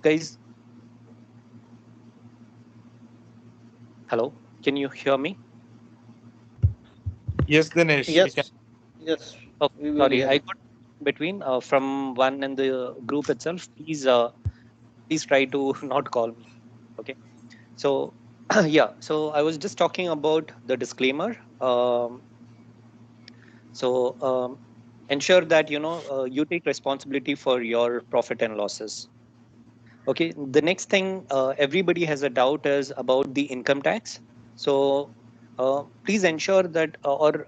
Guys, hello, can you hear me? Yes, Dinesh, we can. Yes, yes, Oh, we will sorry, hear I you. got between from one and the group itself. Please try to not call me. Okay. So, yeah. So I was just talking about the disclaimer. So ensure that you take responsibility for your profit and losses. Okay. The next thing everybody has a doubt is about the income tax. So please ensure that or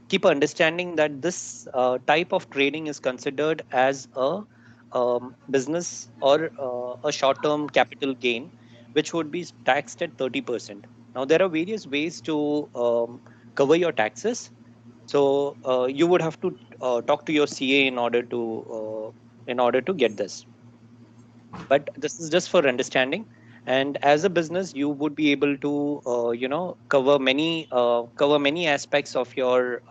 keep understanding that this type of trading is considered as a business or a short term capital gain, which would be taxed at 30%. Now, there are various ways to cover your taxes. So you would have to talk to your CA in order to get this. But this is just for understanding. And as a business, you would be able to cover many aspects of your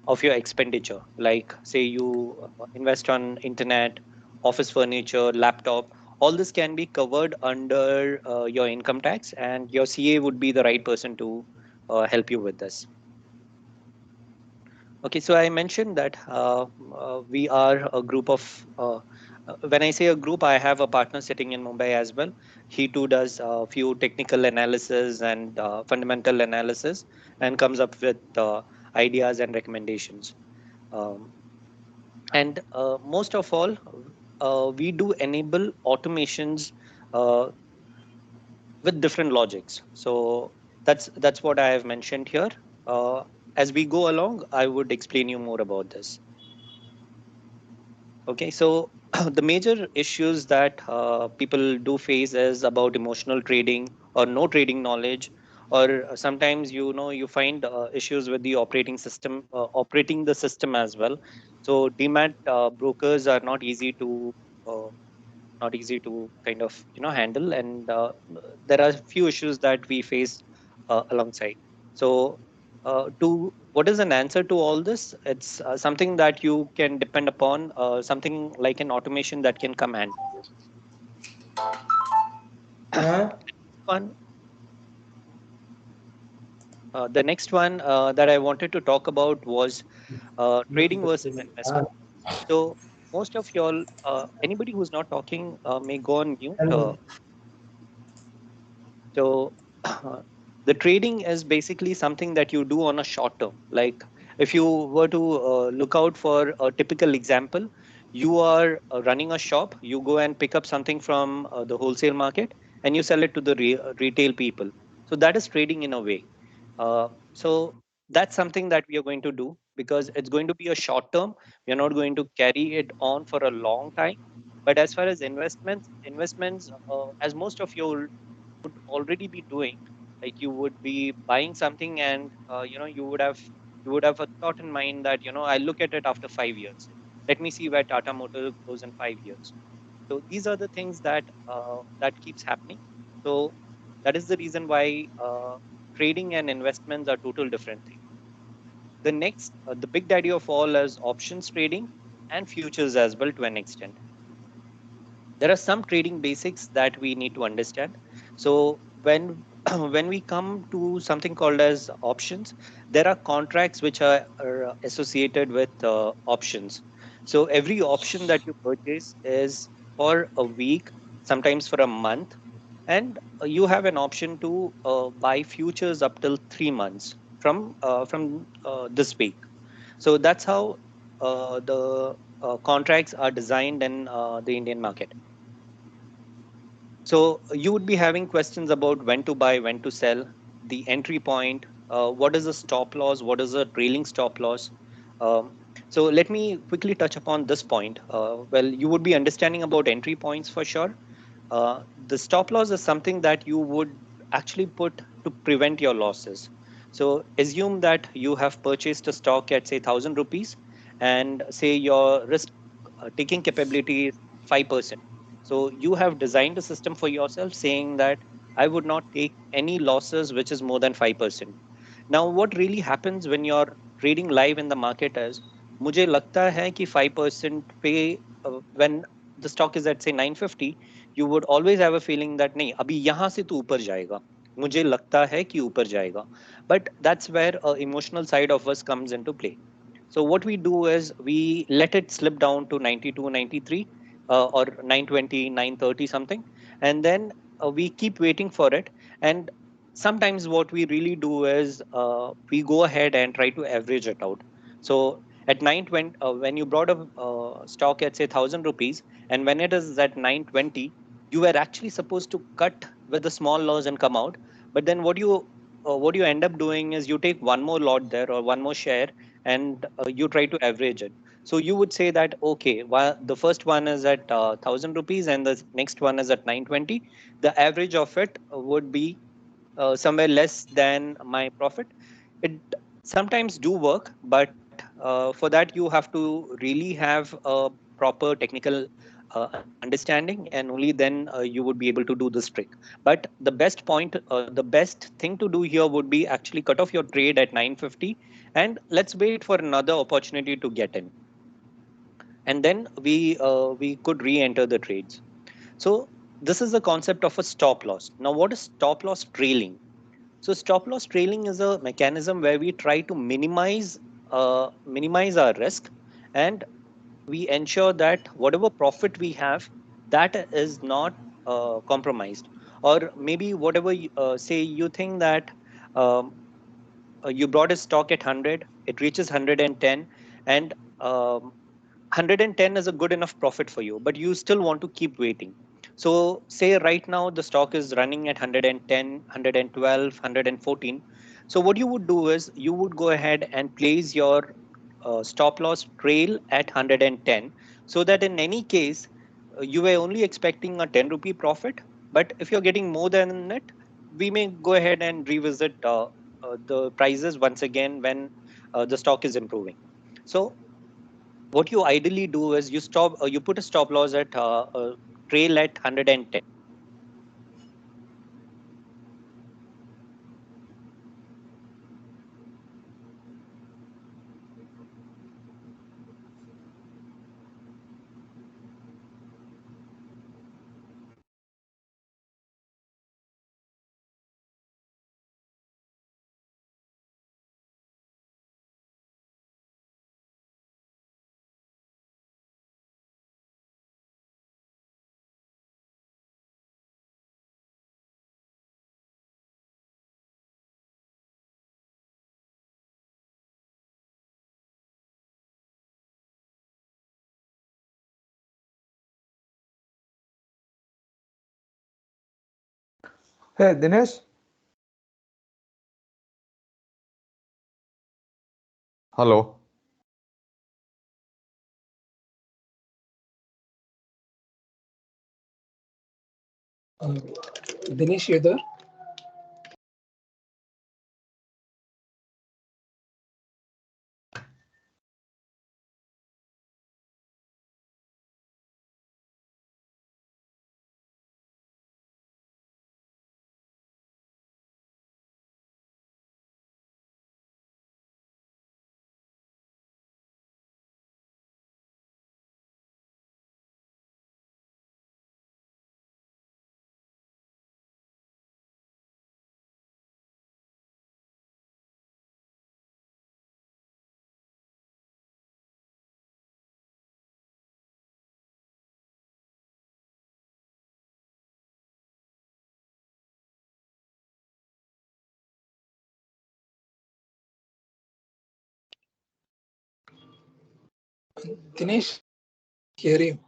expenditure. Like, say you invest on internet, office furniture, laptop. All this can be covered under your income tax, and your CA would be the right person to help you with this. Okay, so I mentioned that we are a group of. When I say a group, I have a partner sitting in Mumbai as well. He too does a few technical analysis and fundamental analysis, and comes up with ideas and recommendations. Um, and most of all, we do enable automations uh, with different logics. So that's what I have mentioned here. Uh, as we go along, I would explain you more about this. Okay, so the major issues that people do face is about emotional trading or no trading knowledge, or sometimes you find issues with the operating system, operating the system as well. So demat brokers are uh, not easy to kind of handle, and there are few issues that we face alongside. So to what is an answer to all this? It's something that you can depend upon, something like an automation that can come hand. Huh? One, the next one that I wanted to talk about was trading versus investment. So most of y'all, anybody who's not talking may go on mute. So the trading is basically something that you do on a short term. Like, if you were to look out for a typical example, you are running a shop, you go and pick up something from the wholesale market, and you sell it to the retail people. So that is trading in a way. So that's something that we are going to do, because it's going to be a short term. We are not going to carry it on for a long time. But as far as investments, as most of you would already be doing, like, you would be buying something, and you would have a thought in mind that I look at it after 5 years. Let me see where Tata Motor goes in 5 years. So these are the things that keeps happening. So that is the reason why trading and investments are total different things. The next, the big daddy of all, is options trading and futures as well, to an extent. There are some trading basics that we need to understand. So when when we come to something called as options, there are contracts which are associated with options. So every option that you purchase is for a week, sometimes for a month, and you have an option to buy futures up till 3 months from this week. So that's how the contracts are designed in the Indian market. So you would be having questions about when to buy, when to sell, the entry point, what is a stop loss, what is a trailing stop loss. Um, so let me quickly touch upon this point. Well, you would be understanding about entry points for sure. The stop loss is something that you would actually put to prevent your losses. So assume that you have purchased a stock at, say, 1,000 rupees, and say your risk taking capability is 5%. So you have designed a system for yourself saying that I would not take any losses which is more than 5%. Now, what really happens when you're trading live in the market is, मुझे लगता है कि 5% पे, when the stock is at, say, 950, you would always have a feeling that नहीं, अभी यहाँ से तो ऊपर जाएगा, मुझे लगता है कि ऊपर जाएगा. But that's where emotional side of us comes into play. So what we do is we let it slip down to 92, 93, or 920, 930 something, and then we keep waiting for it. And sometimes what we really do is we go ahead and try to average it out. So at 920, when you brought a stock at, say, 1,000 rupees, and when it is at 920, you were actually supposed to cut with the small loss and come out. But then what you what you end up doing is you take one more lot there or one more share, and you try to average it. So you would say that, okay, while the first one is at 1,000 rupees and the next one is at 920, the average of it would be somewhere less than my profit. It sometimes do work, but for that you have to really have a proper technical understanding, and only then you would be able to do this trick. But the best thing to do here would be actually cut off your trade at 950, and let's wait for another opportunity to get in, and then we could re-enter the trades. So this is the concept of a stop loss. Now, what is stop loss trailing? So stop loss trailing is a mechanism where we try to minimize our risk, and we ensure that whatever profit we have, that is not compromised. Or maybe whatever say you think that um, you brought a stock at 100, it reaches 110, and 110 is a good enough profit for you, but you still want to keep waiting. So, say right now the stock is running at 110, 112, 114. So, what you would do is you would go ahead and place your stop loss trail at 110, so that in any case, you were only expecting a 10 rupee profit. But if you're getting more than it, we may go ahead and revisit the prices once again when the stock is improving. So, what you ideally do is you put a stop loss at trail at 110. Hey, Dinesh. Hello. Uh, Dinesh, you there? Dinesh, hear you.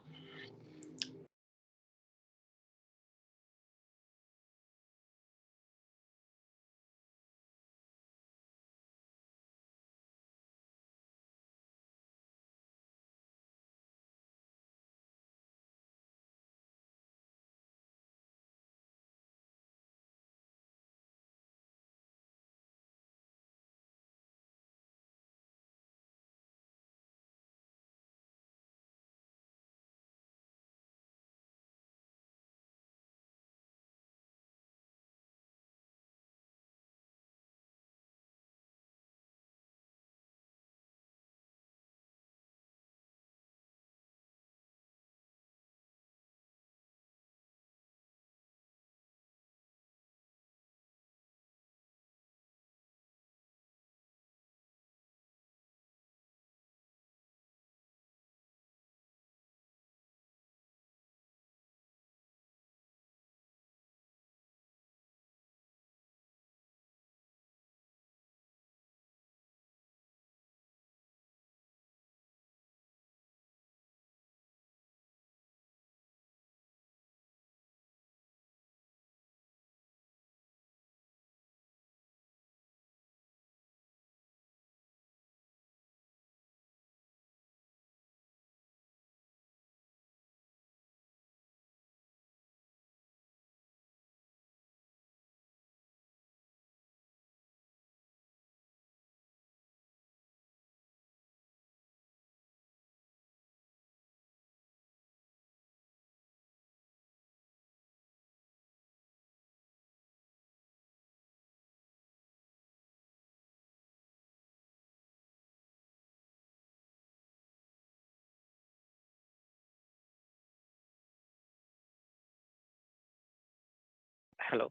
Hello.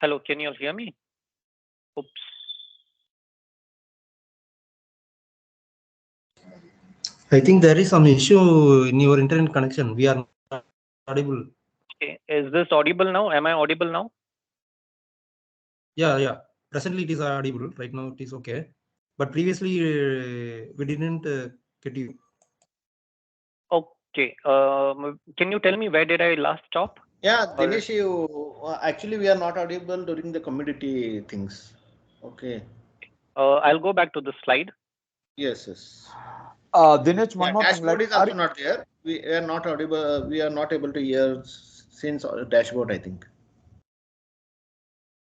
Hello, can you all hear me? Oops. I think there is some issue in your internet connection. We are not audible. Okay. Is this audible now? Am I audible now? Yeah. Presently it is audible. Right now it is okay. But previously we didn't get you. Okay. Can you tell me where did I last stop? Yeah, Or Dinesh, you actually we are not audible during the commodity things. Okay. I'll go back to the slide. Yes. Dinesh, one Yeah, more thing. dashboard Like, is also not there. We are not audible. We are not able to hear since dashboard, I think.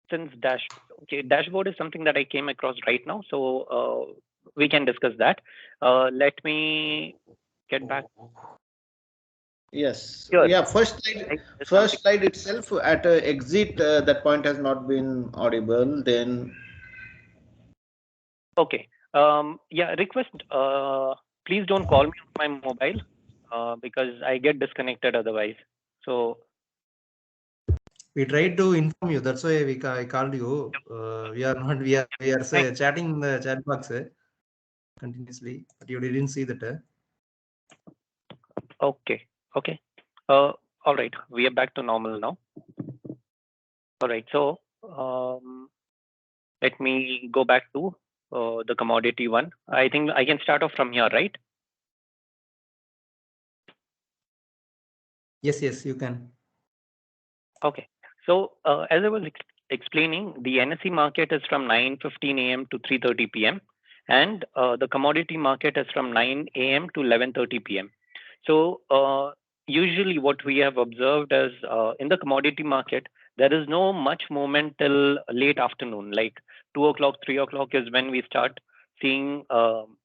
Since dashboard is something that I came across right now, so we can discuss that. Let me get back Yes. here. Yeah. Right? There's something. First slide itself at exit. That point has not been audible. Then Okay. Yeah. Request. Please don't call me on my mobile because I get disconnected otherwise. So We tried to inform you. That's why I called you. We are not. We are fine. chatting in the chat box continuously, but you didn't see that. Okay. Okay. All right. We are back to normal now. All right. So let me go back to the commodity one. I think I can start off from here, right? Yes, you can. Okay. So as I was explaining, the NSE market is from 9:15 a.m. to 3:30 p.m. and the commodity market is from 9 a.m. to 11:30 p.m. So usually what we have observed is in the commodity market, there is no much movement till late afternoon, like 2 o'clock, 3 o'clock is when we start seeing some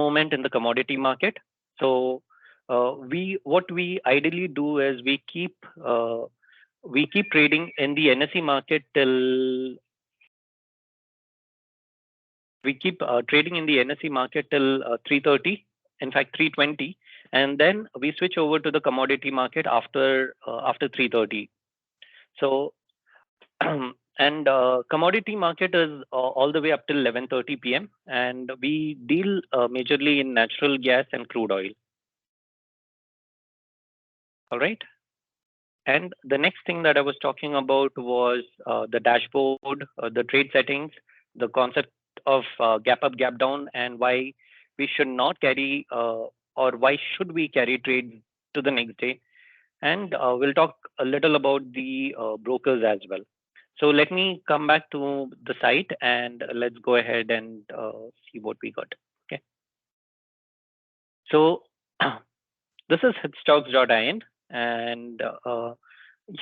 movement in the commodity market. So what we ideally do is we keep trading in the NSE market till we keep trading in the NSE market till 3:30, in fact 3:20, and then we switch over to the commodity market after 3:30. So and commodity market is all the way up till 11:30 p.m. and we deal majorly in natural gas and crude oil. All right. And the next thing that I was talking about was the dashboard, the trade settings, the concept of gap up, gap down, and why we should not carry or why should we carry trades to the next day. And we'll talk a little about the brokers as well. So let me come back to the site and let's go ahead and see what we got. Okay. So this is hitstocks.in and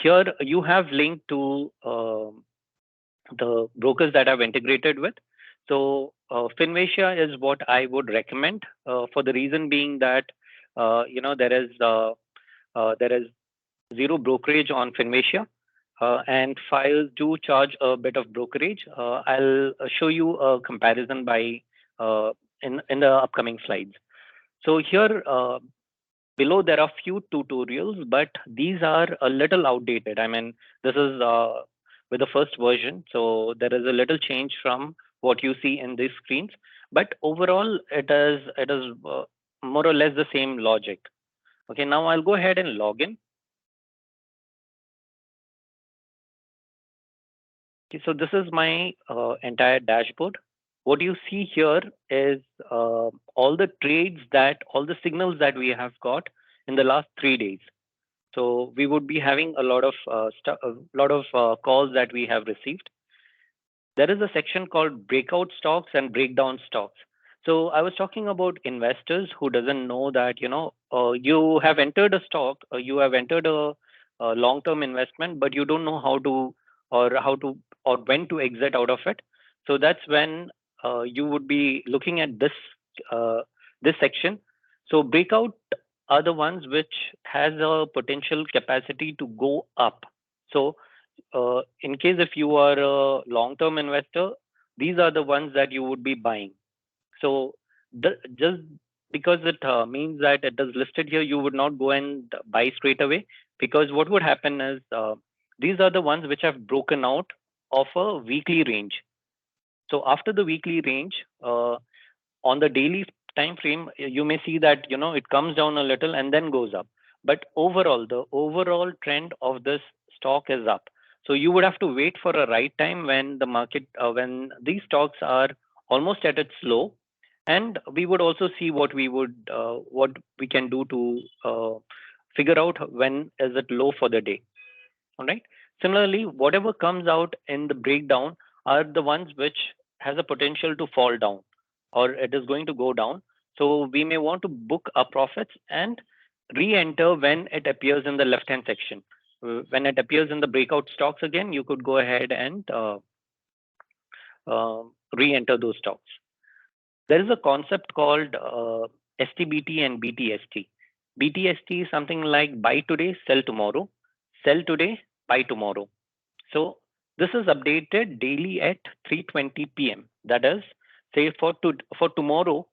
here you have linked to the brokers that I've integrated with. So Finvacia is what I would recommend for the reason being that there is zero brokerage on Finvacia. And files do charge a bit of brokerage. I'll show you a comparison by in the upcoming slides. So here below there are few tutorials, but these are a little outdated. I mean, this is with the first version, so there is a little change from what you see in these screens. But overall, it is more or less the same logic. Okay, now I'll go ahead and log in. Okay, so this is my entire dashboard. What you see here is all the trades all the signals that we have got in the last 3 days. So we would be having a lot of calls that we have received. There is a section called breakout stocks and breakdown stocks. So I was talking about investors who doesn't know that you have entered a stock, you have entered a long-term investment, but you don't know how to or when to exit out of it. So that's when you would be looking at this section. So breakout are the ones which has a potential capacity to go up. So in case if you are a long-term investor, these are the ones that you would be buying. So just because it means that it is listed here, you would not go and buy straight away, because what would happen is these are the ones which have broken out of a weekly range. So after the weekly range, on the daily time frame, you may see that it comes down a little and then goes up. But overall, the overall trend of this stock is up. So you would have to wait for a right time when the market, when these stocks are almost at its low, and we would also see what we can do to figure out when is it low for the day. All right. Similarly, whatever comes out in the breakdown are the ones which has a potential to fall down, or it is going to go down. So we may want to book our profits and re-enter when it appears in the left-hand section. When it appears in the breakout stocks again, you could go ahead and uh, re-enter those stocks. There is a concept called STBT and BTST. BTST is something like buy today, sell today, buy tomorrow. So this is updated daily at 3:20 p.m. That is, say for tomorrow,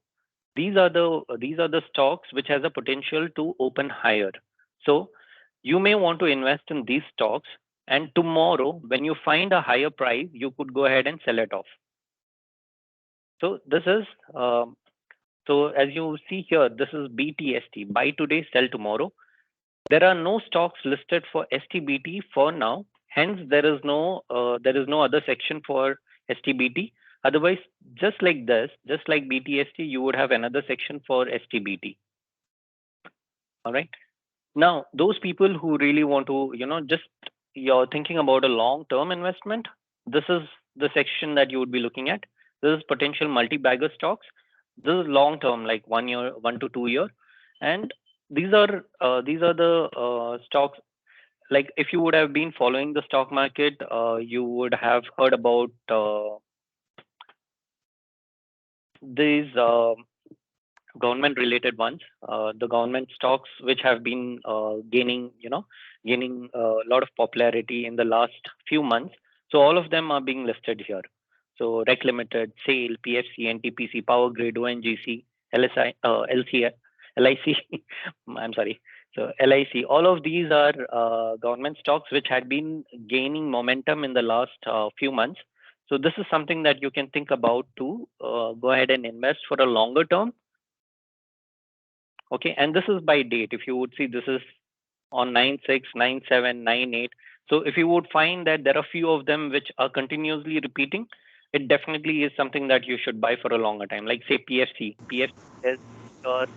these are the stocks which has a potential to open higher. So you may want to invest in these stocks, and tomorrow when you find a higher price, you could go ahead and sell it off. So this is so as you see here, this is BTST, buy today, sell tomorrow. There are no stocks listed for STBT for now. Hence, there is no other section for STBT. Otherwise, just like this, just like BTST, you would have another section for STBT. All right. Now, those people who really want to, just you're thinking about a long-term investment, this is the section that you would be looking at. This is potential multi-bagger stocks. This is long-term, like 1 year, 1 to 2 year, and these are the stocks. Like if you would have been following the stock market, you would have heard about these government related ones, the government stocks which have been gaining a lot of popularity in the last few months. So all of them are being listed here. So Rec Limited, SAIL, PFC, NTPC, Power Grid, ONGC, LSI, LC, LIC. I'm sorry. So LIC, all of these are government stocks which had been gaining momentum in the last few months. So this is something that you can think about to go ahead and invest for a longer term. Okay, and this is by date. If you would see, this is on 9/6, 9/7, 9/8. So if you would find that there are few of them which are continuously repeating, it definitely is something that you should buy for a longer time. Like say PFC. PFC is your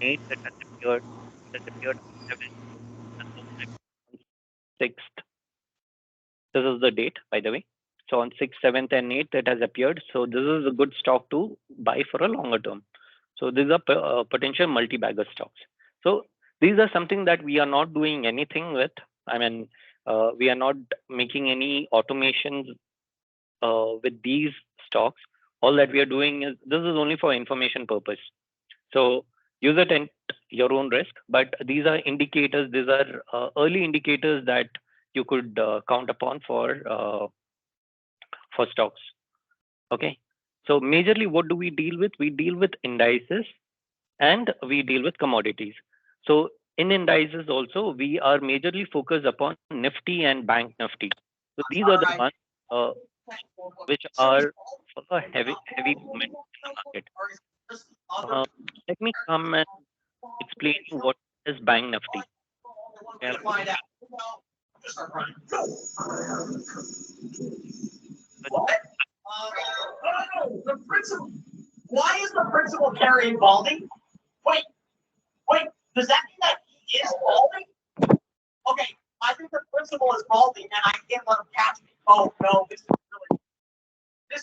eight that has appeared on 7th, and now on 6th. This is the date, by the way. So on 6th, 7th, and 8th, it has appeared. So this is a good stock to buy for a longer term. So these are potential multi-bagger stocks. So these are something that we are not doing anything with. I mean, we are not making any automations with these stocks. All that we are doing is this is only for information purpose. So use it at your own risk. But these are indicators. These are early indicators that you could count upon for stocks. Okay. So majorly, what do we deal with? We deal with indices and we deal with commodities. So in indices also, we are majorly focused upon Nifty and Bank Nifty. So these are the ones uh, which are for a heavy movement in the market. Uh, Let me come and explain you what is Bank Nifty. Okay. The principal. Why is the principal carrying Baldy? Wait, wait. Does that mean that he is Baldy? Okay, I think the principal is Baldy, and I can't let him catch me. Oh no, this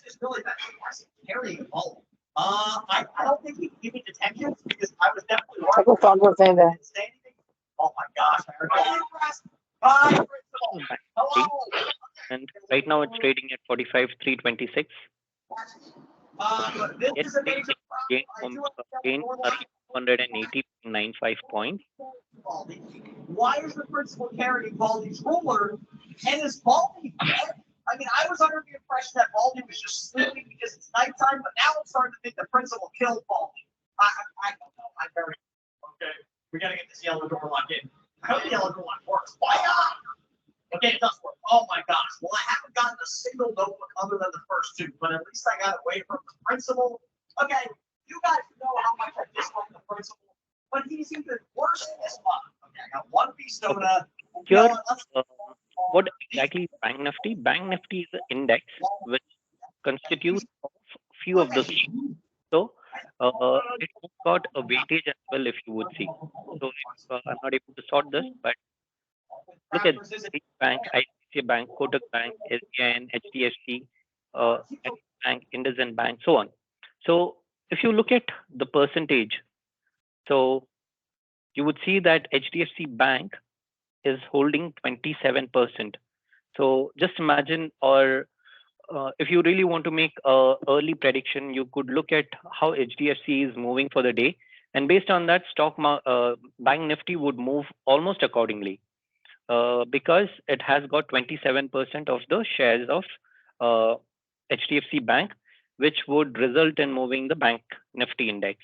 is really bad. Why is he carrying Baldy? I don't think he can give me detention because I was definitely wrong. Didn't say anything. Oh my gosh, I heard that. Hi, principal. Hello. And right now it's trading at 45,326. This Yes, is a major gain problem. gain around 280.95 points. Why is the principal carrying Baldy's ruler? And is Baldy dead? I mean, I was under the impression that Baldy was just sleeping because it's nighttime, but now I'm starting to think the principal killed Baldy. I don't know. I'm very okay. We gotta get this yellow door lock in. I hope the yellow door lock works. Why not? Okay, it does work. Oh my gosh. Well, I haven't gotten a single notebook other than the first two, but at least I got away from the principal. Okay, you guys know how much I dislike the principal, but he's even worse this month. Okay, I got one piece Okay. soda. You know Here, what? Let's what exactly is Bank Nifty? Bank Nifty is an index which constitutes of few of the stocks. So it has got a weightage as well, if you would see. So if, I'm not able to sort this, but look at each bank, ICICI Bank, Kotak Bank, SBI, HDFC, Axis Bank, IndusInd Bank, so on. So if you look at the percentage, so you would see that HDFC Bank is holding 27%. So just imagine, or if you really want to make a early prediction, you could look at how HDFC is moving for the day, and based on that, Bank Nifty would move almost accordingly, because it has got 27% of the shares of uh, HDFC Bank, which would result in moving the Bank Nifty index.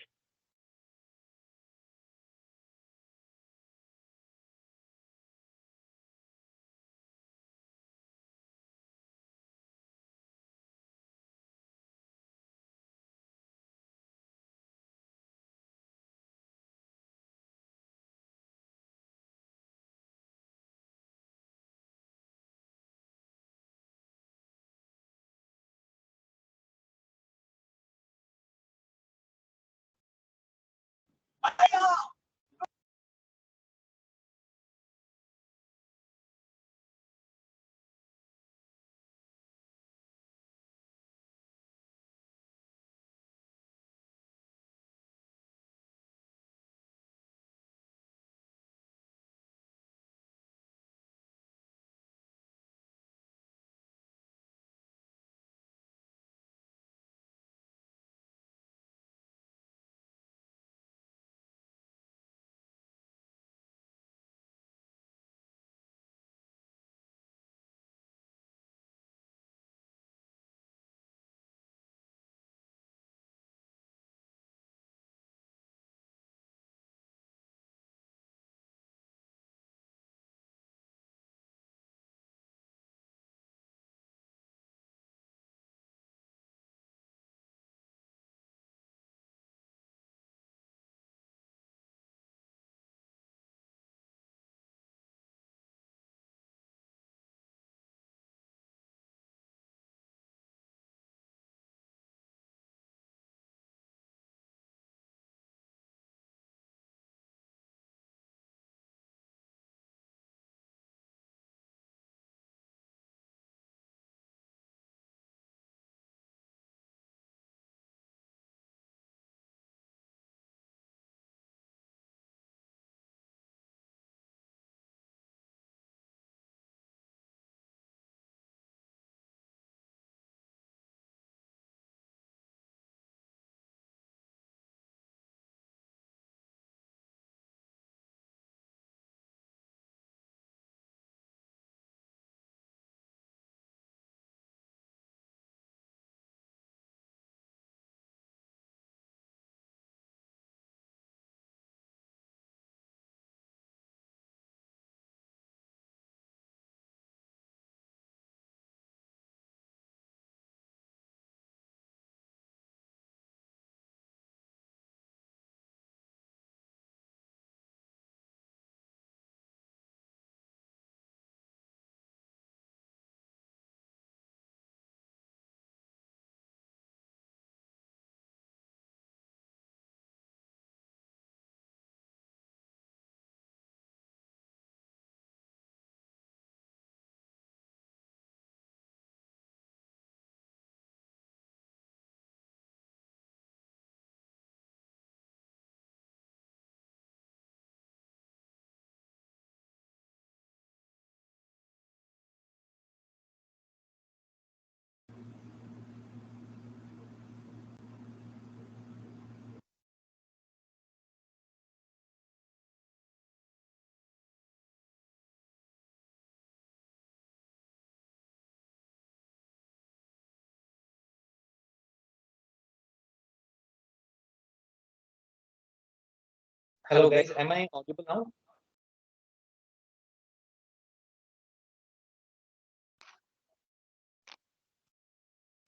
Hello guys, am I audible now?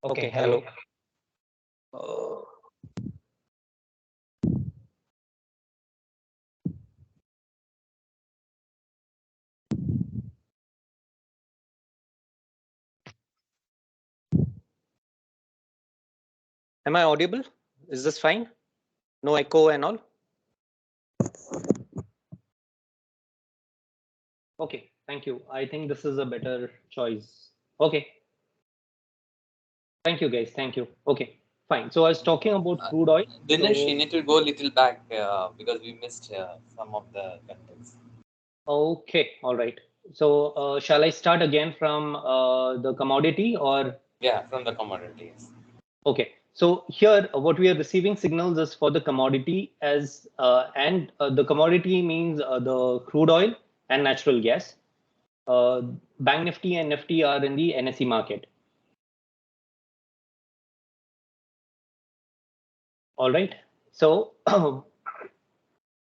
Okay, hello. Uh, am I audible? Is this fine? No echo and all? Okay, thank you. I think this is a better choice. Okay, thank you guys. Thank you. Okay, fine. So I was talking about crude oil. Dinesh, So, you need to go a little back because we missed some of the contents. okay, all right. So shall I start again from the commodity or? Yeah, from the commodities. Okay, so here what we are receiving signals is for the commodity as and the commodity means the crude oil and natural gas. Bank Nifty and Nifty are in the NSE market. All right. So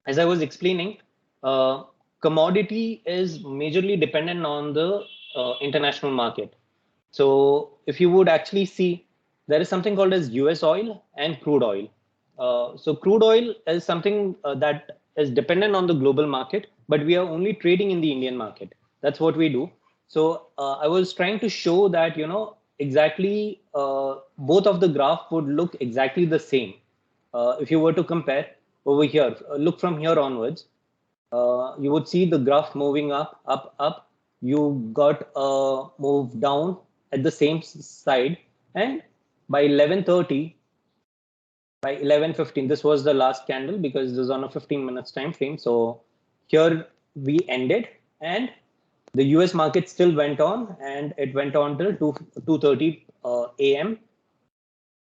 as I was explaining, commodity is majorly dependent on the international market. So if you would actually see, there is something called as US oil and crude oil. So crude oil is something that is dependent on the global market, but we are only trading in the Indian market. That's what we do. So I was trying to show that, exactly both of the graph would look exactly the same. If you were to compare over here, look from here onwards, you would see the graph moving up, up, up. You got a move down at the same side, and by 11:30, by 11:15, this was the last candle because this is on a 15 minutes time frame. So here we ended, and the US market still went on, and it went on till 2:30 a.m.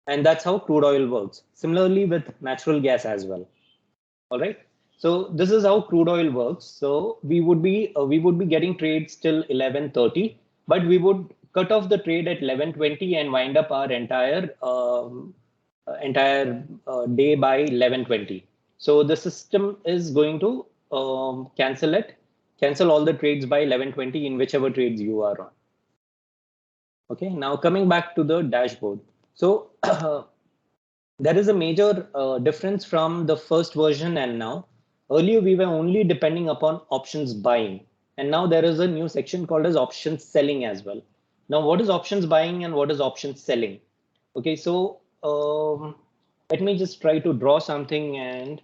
And that's how crude oil works. Similarly with natural gas as well. All right. So this is how crude oil works. So we would be getting trades till 11:30, but we would cut off the trade at 11:20 and wind up our entire day by 11:20. So the system is going to cancel all the trades by 11:20 in whichever trades you are on. Okay. Now coming back to the dashboard. So there is a major difference from the first version and now. Earlier, we were only depending upon options buying. And now there is a new section called as options selling as well. Now, what is options buying and what is options selling? Okay, so let me just try to draw something and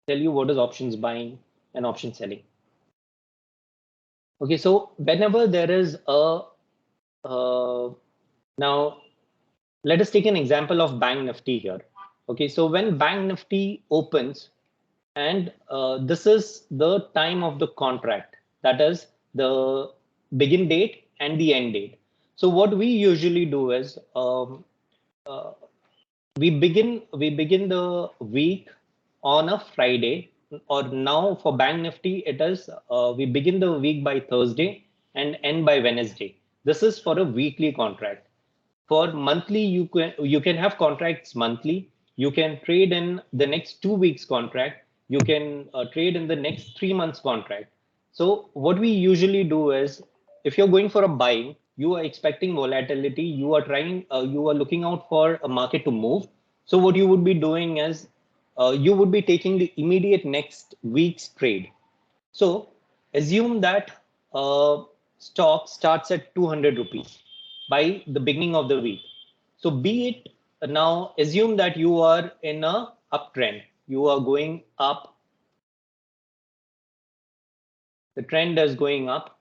tell you what is options buying and options selling. Okay, so whenever there is a, now let us take an example of Bank Nifty here. Okay, so when Bank Nifty opens, and this is the time of the contract, that is the begin date and the end date. So what we usually do is uh, we begin the week on a Friday, or now for Bank Nifty it is we begin the week by Thursday and end by Wednesday. This is for a weekly contract. For monthly, you can have contracts monthly. You can trade in the next 2 weeks contract. You can trade in the next 3 months contract. So what we usually do is, if you're going for a buying, you are expecting volatility. You are looking out for a market to move. So what you would be doing is, you would be taking the immediate next week's trade. So assume that stock starts at 200 rupees by the beginning of the week. So be it now, assume that you are in a uptrend. You are going up. The trend is going up.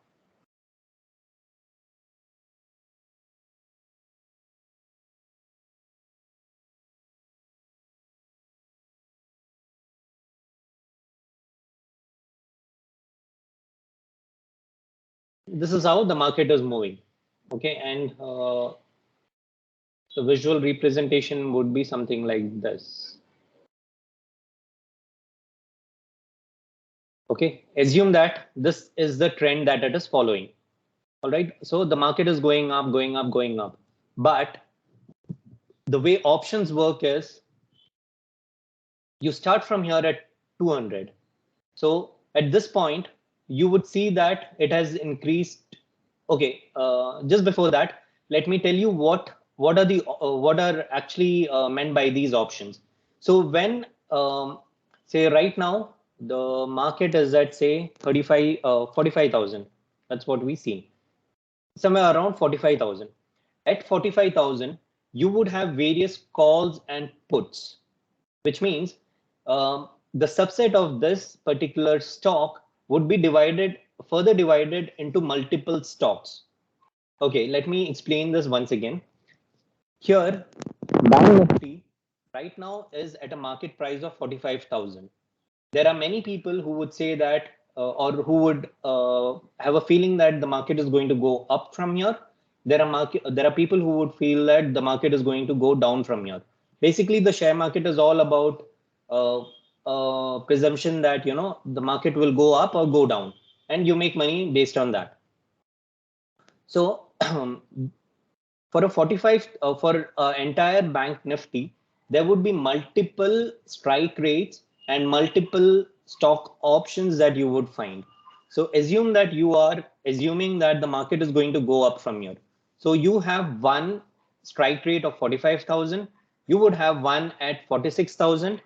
This is how the market is moving. Okay, and the visual representation would be something like this. Okay, assume that this is the trend that it is following. All right, so the market is going up, going up, going up. But the way options work is, you start from here at 200. So at this point, you would see that it has increased. Okay, just before that, let me tell you what are actually meant by these options. So when say right now the market is at say 45,000. That's what we see, somewhere around 45,000. At 45,000, you would have various calls and puts, which means the subset of this particular stock would be further divided into multiple stocks. Okay, let me explain this once again. Here, Bank Nifty right now is at a market price of 45,000. There are many people who would say that or who would have a feeling that the market is going to go up from here. There are people who would feel that the market is going to go down from here. Basically, the share market is all about uh, presumption that the market will go up or go down, and you make money based on that. So for a 45 for entire bank nifty, there would be multiple strike rates and multiple stock options that you would find. So assume that you are assuming that the market is going to go up from here. So you have one strike rate of 45,000. You would have one at 46,000.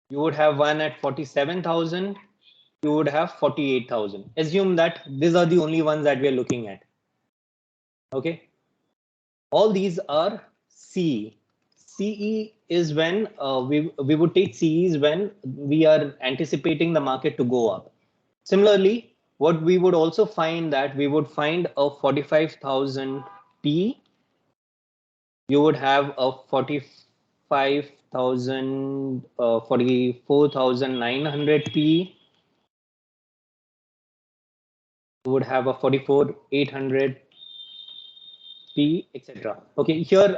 You would have one at 47,000. You would have 48,000. Assume that these are the only ones that we are looking at. Okay. All these are CE. CE is when we would take CEs when we are anticipating the market to go up. Similarly, what we would also find that we would find a 45,000 P. You would have a 45,000, 44,900 P. You would have a 44,800 P, etc. Okay, here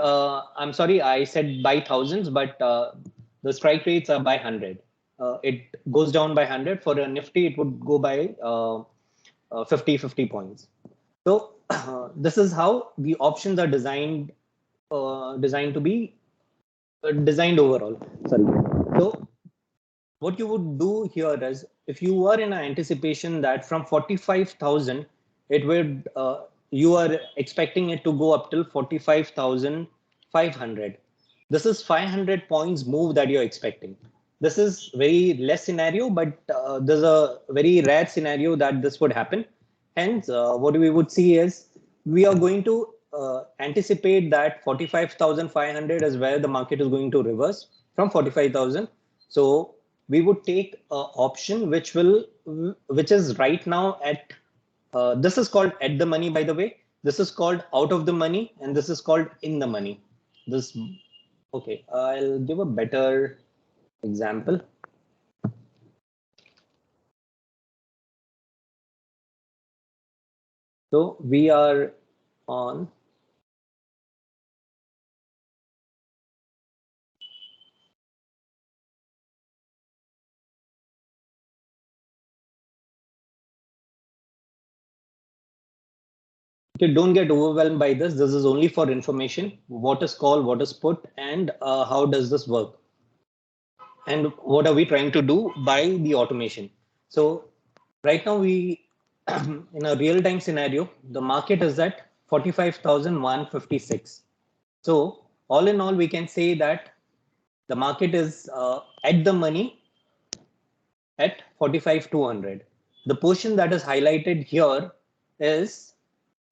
I'm sorry, I said by thousands, but the strike rates are by 100. It goes down by 100. For a Nifty, it would go by 50 points. So this is how the options are designed to be designed overall. Sorry. So what you would do here is, if you are in an anticipation that from 45,000 it would you are expecting it to go up till 45,500. This is 500 points move that you're expecting. This is very less scenario, but there's a very rare scenario that this would happen. Hence what we would see is, we are going to anticipate that 45,500 is where the market is going to reverse from 45,000. So we would take an option which is right now at this is called at the money, by the way. This is called out of the money, and this is called in the money. This Okay, I'll give a better example. So we are on Okay, don't get overwhelmed by this. This is only for information. What is call, what is put, and how does this work? And what are we trying to do by the automation? So right now we, in a real-time scenario, the market is at 45,156. So all in all, we can say that the market is at the money at 45,200. The portion that is highlighted here is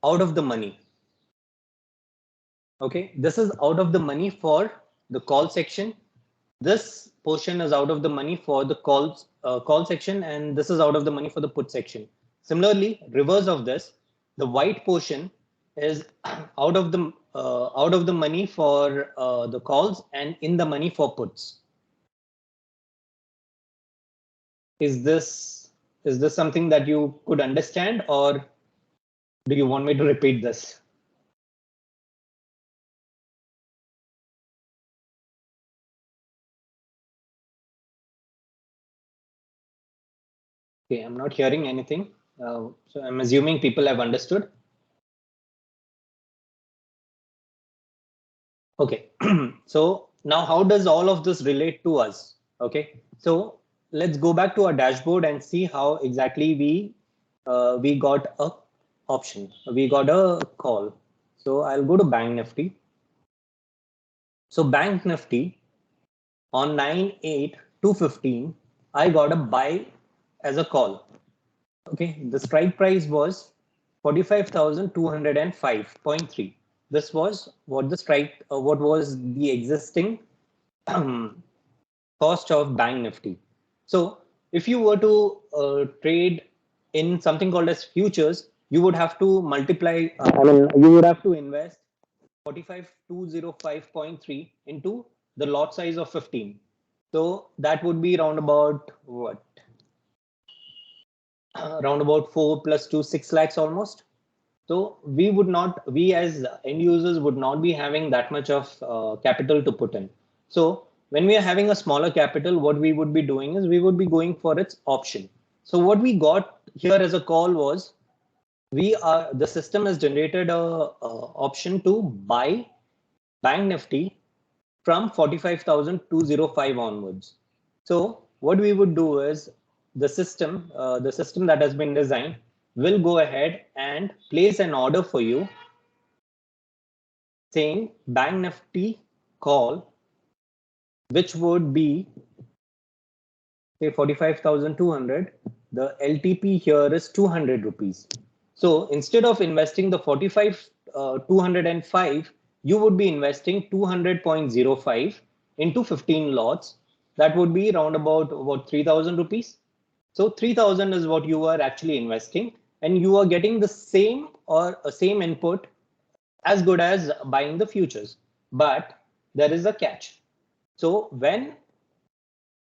out of the money. Okay, this is out of the money for the call section. This portion is out of the money for the call section, and this is out of the money for the put section. Similarly, reverse of this, the white portion is out of the money for the calls and in the money for puts. Is this something that you could understand, or do you want me to repeat this? Okay, I'm not hearing anything. So I'm assuming people have understood. Okay, so now how does all of this relate to us? Okay, So let's go back to our dashboard and see how exactly we got a option. We got a call. So I'll go to Bank Nifty. So Bank Nifty on 9/8/2015, I got a buy as a call. Okay, the strike price was 45,205.3. This was what the strike, what was the existing cost of Bank Nifty. So if you were to trade in something called as futures, you would have to multiply, you would have to invest 45,205.3 into the lot size of 15. So that would be round about what? Around about 4 plus 2, 6 lakhs almost. So we as end users would not be having that much of capital to put in. So when we are having a smaller capital, what we would be doing is we would be going for its option. So what we got here as a call was the system has generated a option to buy Bank Nifty from 45,205 onwards. So what we would do is the system that has been designed will go ahead and place an order for you saying Bank Nifty call, which would be say 45,200. The LTP here is 200 rupees. So instead of investing the 45,205, you would be investing 200.05 into 15 lots. That would be around about what 3,000 rupees. So 3,000 is what you are actually investing, and you are getting the same or same input as good as buying the futures. But there is a catch. So when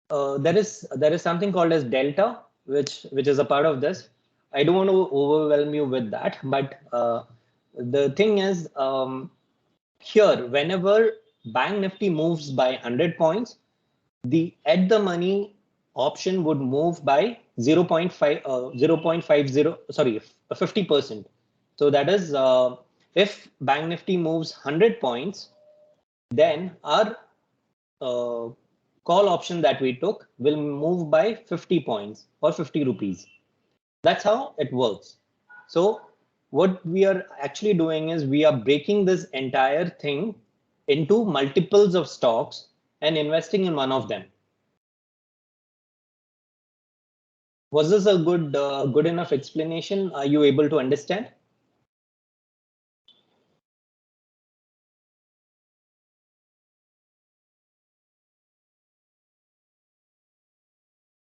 there is something called as delta, which is a part of this. I don't want to overwhelm you with that, but the thing is, here whenever Bank Nifty moves by 100 points, the at the money option would move by 0.5 0.50, sorry, 50%. So that is if Bank Nifty moves 100 points, then our call option that we took will move by 50 points or 50 rupees. That's how it works. So what we are actually doing is we are breaking this entire thing into multiples of stocks and investing in one of them. Was this a good enough explanation? Are you able to understand?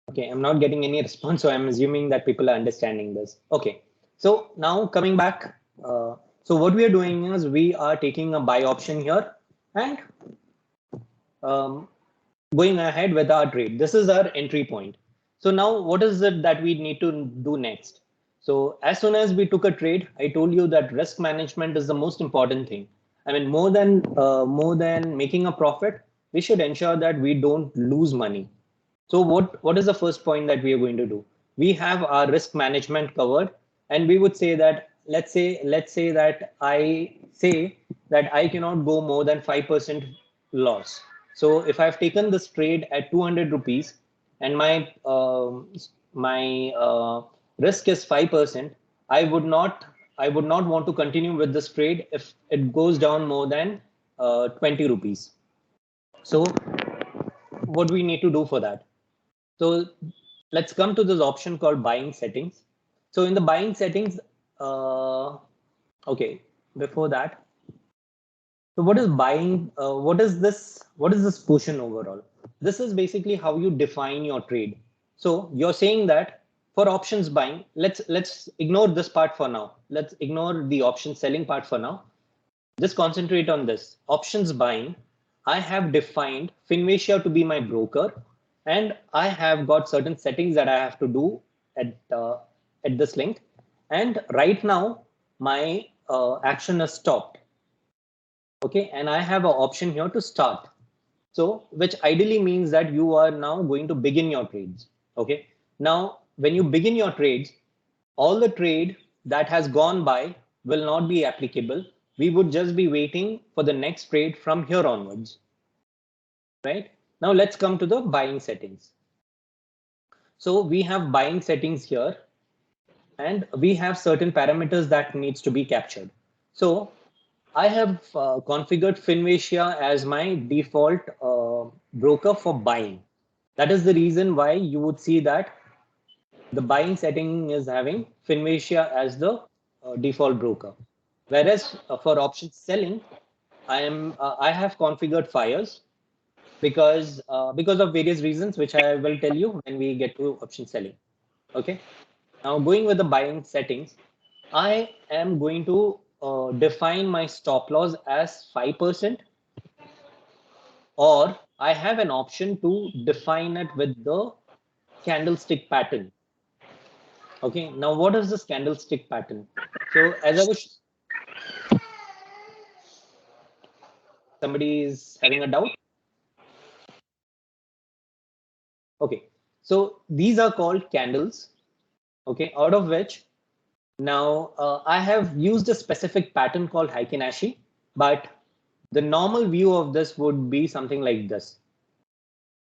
Okay, I'm not getting any response, so I'm assuming that people are understanding this. Okay, so now coming back, so what we are doing is we are taking a buy option here and um, going ahead with our trade. This is our entry point. So now what is it that we need to do next? So as soon as we took a trade, I told you that risk management is the most important thing. I mean, more than making a profit, we should ensure that we don't lose money. So what is the first point that we are going to do? We have our risk management covered, and we would say that let's say that I cannot go more than 5% loss. So if I've taken this trade at 200 rupees and my risk is 5%, I would not want to continue with this trade if it goes down more than 20 rupees. So what do we need to do for that? So let's come to this option called buying settings. So in the buying settings, okay, before that, so what is buying? What is this portion overall? This is basically how you define your trade. So you're saying that for options buying, let's ignore this part for now. Let's ignore the option selling part for now. Just concentrate on this. Options buying, I have defined Finvacia to be my broker, and I have got certain settings that I have to do at this link. And right now, my action is stopped. Okay, and I have an option here to start. So, which ideally means that you are now going to begin your trades. Okay, now when you begin your trades, all the trade that has gone by will not be applicable. We would just be waiting for the next trade from here onwards. Right now, let's come to the buying settings. So we have buying settings here, and we have certain parameters that needs to be captured. So I have configured Finvacia as my default broker for buying. That is the reason why you would see that the buying setting is having Finvacia as the default broker. Whereas for option selling, I have configured fires because of various reasons, which I will tell you when we get to option selling. Okay. Now going with the buying settings, I am going to define my stop loss as 5%, or I have an option to define it with the candlestick pattern. Okay, now what is this candlestick pattern? So as I was, somebody is having a doubt. Okay, so these are called candles. Okay, out of which now I have used a specific pattern called Heikin-Ashi, but the normal view of this would be something like this.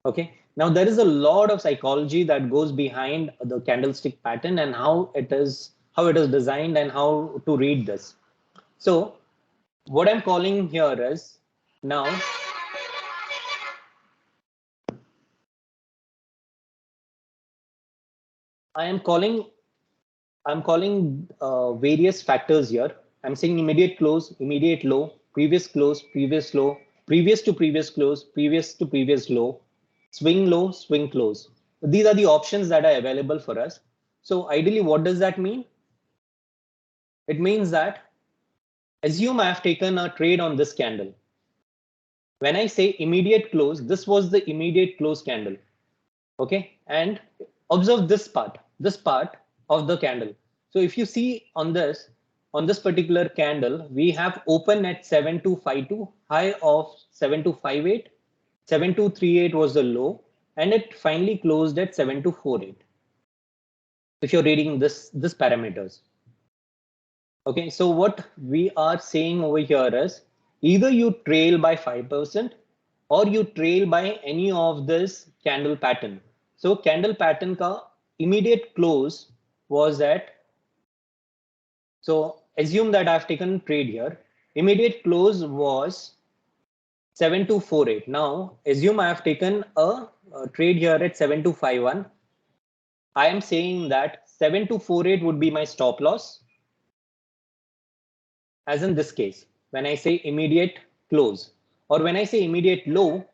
Okay, now there is a lot of psychology that goes behind the candlestick pattern and how it is designed and how to read this. So what I'm calling here is now I'm calling various factors here. I'm saying immediate close, immediate low, previous close, previous low, previous to previous close, previous to previous low, swing low, swing close. These are the options that are available for us. So ideally, what does that mean? It means that assume I have taken a trade on this candle. When I say immediate close, this was the immediate close candle. Okay, and observe this part of the candle. So if you see on this particular candle, we have open at 7252, high of 7258, 7238 was the low, and it finally closed at 7248. If you're reading this parameters. Okay, so what we are saying over here is either you trail by 5% or you trail by any of this candle pattern. So candle pattern ka immediate close was at, so assume that I've taken trade here. Immediate close was 7248. Now assume I have taken a trade here at 7251. I am saying that 7248 would be my stop loss. As in this case, when I say immediate close or when I say immediate low,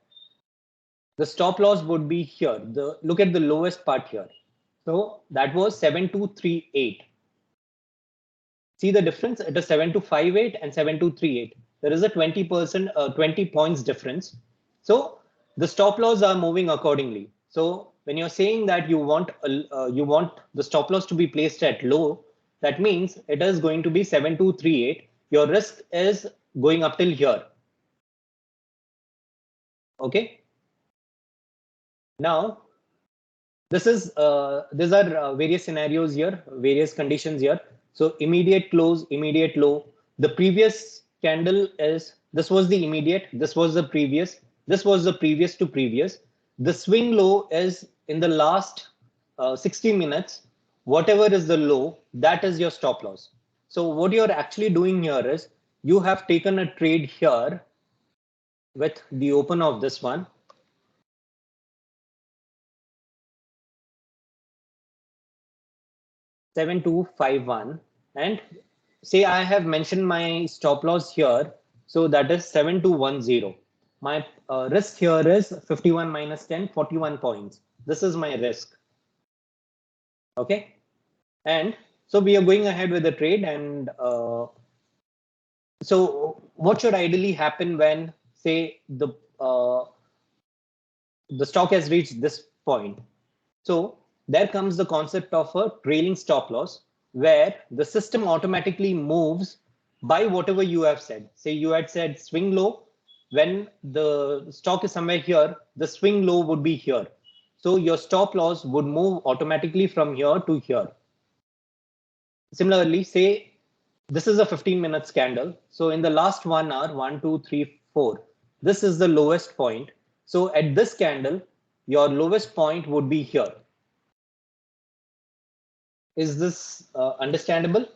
the stop loss would be here. Look at the lowest part here. So that was 7238. See the difference? It is 7258 and 7238. There is a 20%, 20 points difference. So the stop loss are moving accordingly. So when you're saying that you want the stop loss to be placed at low, that means it is going to be 7238. Your risk is going up till here. Okay. Now these are various scenarios here, various conditions here. So immediate close, immediate low. The previous candle is, this was the immediate, this was the previous, this was the previous to previous. The swing low is in the last 60 minutes. Whatever is the low, that is your stop loss. So what you're actually doing here is you have taken a trade here with the open of this one. Seven two five one, and say I have mentioned my stop loss here, so that is 7210. My risk here is 51 minus 10, 41 points. This is my risk. Okay, and so we are going ahead with the trade. And so what should ideally happen when, say, the stock has reached this point? So there comes the concept of a trailing stop loss, where the system automatically moves by whatever you have said. Say you had said swing low. When the stock is somewhere here, the swing low would be here. So your stop loss would move automatically from here to here. Similarly, say this is a 15 minutes candle. So in the last 1 hour, 1, 2, 3, 4, this is the lowest point. So at this candle, your lowest point would be here. Is this understandable?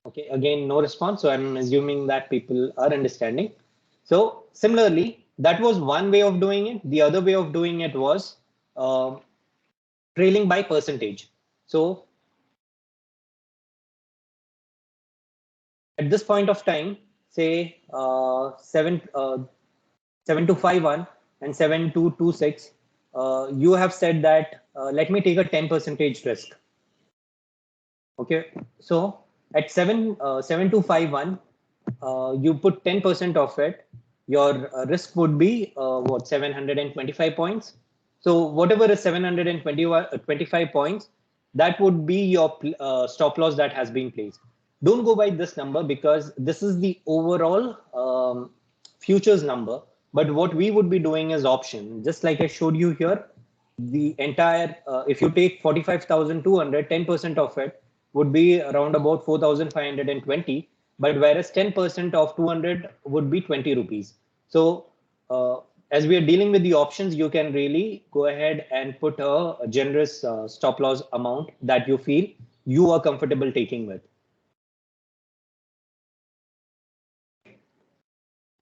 Okay, again, no response. So I'm assuming that people are understanding. So similarly, that was one way of doing it. The other way of doing it was uh, trailing by percentage. So at this point of time, say 7251 and 7226, you have said that let me take a 10% risk. Okay, so at 7251, you put 10% of it. Your risk would be what, 725 points. So whatever is 725 points, that would be your stop loss that has been placed. Don't go by this number because this is the overall futures number. But what we would be doing is option. Just like I showed you here, the entire, if you take 45,200, 10% of it would be around about 4,520. But whereas 10% of 200 would be 20 rupees. So as we are dealing with the options, you can really go ahead and put a generous stop loss amount that you feel you are comfortable taking with.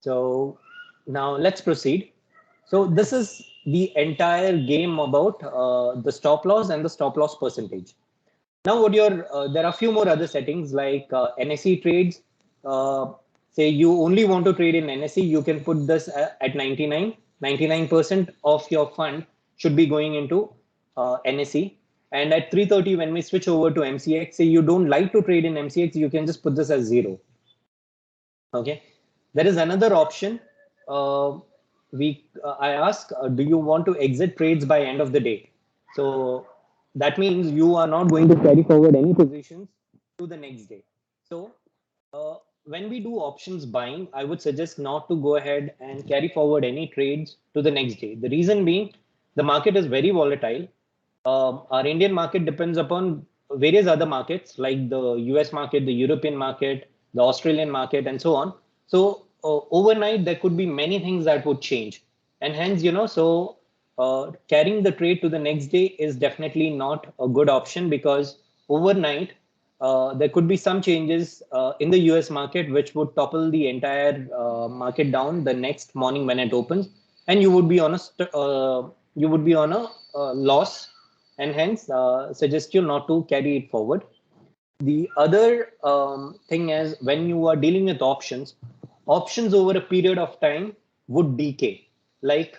So now let's proceed. So this is the entire game about the stop loss and the stop loss percentage. Now, what there are a few more other settings like NSE trades. Say you only want to trade in NSE, you can put this at 99. 99% of your fund should be going into NSE. And at 3:30, when we switch over to MCX, say you don't like to trade in MCX, you can just put this as 0. Okay. There is another option. I ask, do you want to exit trades by end of the day? So that means you are not going to carry forward any positions to the next day. So when we do options buying, I would suggest not to go ahead and carry forward any trades to the next day. The reason being, the market is very volatile. Our Indian market depends upon various other markets like the US market, the European market, the Australian market, and so on. So overnight, there could be many things that would change. And hence, so carrying the trade to the next day is definitely not a good option because overnight, there could be some changes in the US market which would topple the entire market down the next morning when it opens, and you would be on a loss, and hence suggest you not to carry it forward. The other thing is when you are dealing with options, options over a period of time would decay. Like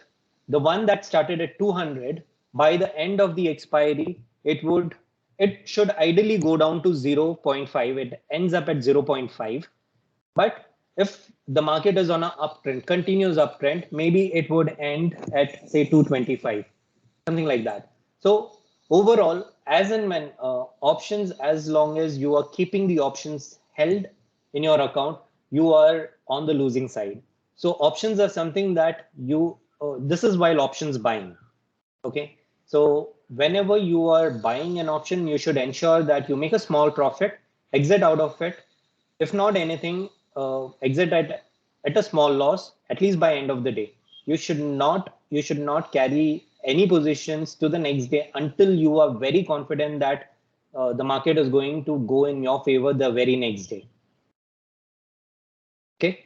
the one that started at 200, by the end of the expiry, it should ideally go down to 0.5. It ends up at 0.5. But if the market is on an uptrend, continuous uptrend, maybe it would end at say 225, something like that. So overall, as and when options, as long as you are keeping the options held in your account, you are on the losing side. So options are something that this is while options buying. Okay. So whenever you are buying an option, you should ensure that you make a small profit, exit out of it. If not anything, exit at a small loss, at least by end of the day. You should not carry any positions to the next day until you are very confident that the market is going to go in your favor the very next day. Okay.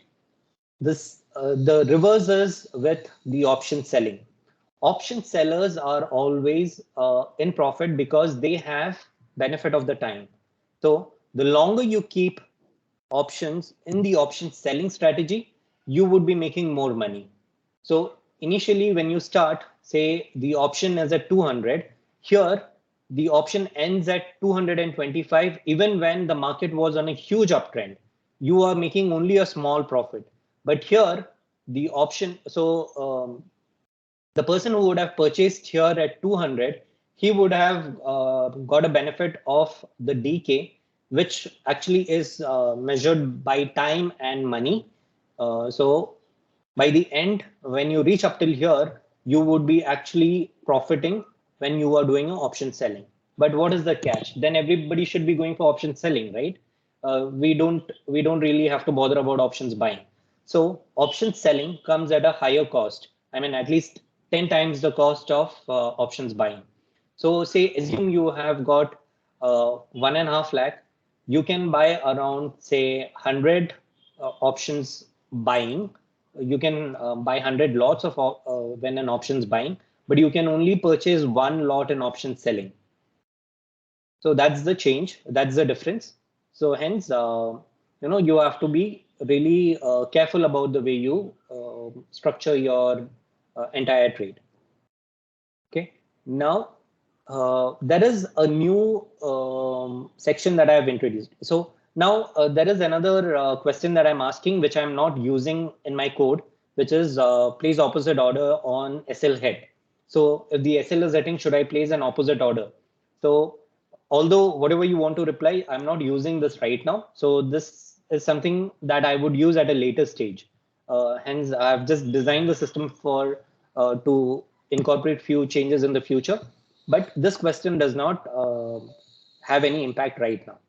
The reverse is with the option selling. Option sellers are always in profit because they have benefit of the time. So the longer you keep options in the option selling strategy, you would be making more money. So initially when you start, say the option is at 200, here the option ends at 225. Even when the market was on a huge uptrend, you are making only a small profit. But here the option, so the person who would have purchased here at 200, he would have got a benefit of the decay, which actually is measured by time and money. So by the end, when you reach up till here, you would be actually profiting when you are doing option selling. But what is the catch? Then everybody should be going for option selling, right? We don't really have to bother about options buying. So option selling comes at a higher cost. I mean, at least 10 times the cost of options buying. So say assume you have got 1.5 lakh, you can buy around say 100 options buying. You can buy 100 lots of when an options buying, but you can only purchase one lot in option selling. So that's the change. That's the difference. So hence, you have to be really careful about the way you structure your entire trade. Okay. Now, there is a new section that I have introduced. So now there is another question that I'm asking, which I'm not using in my code, which is place opposite order on SL head. So if the SL is hitting, should I place an opposite order? So although whatever you want to reply, I'm not using this right now. So this is something that I would use at a later stage. Hence, I've just designed the system for to incorporate few changes in the future. But this question does not have any impact right now.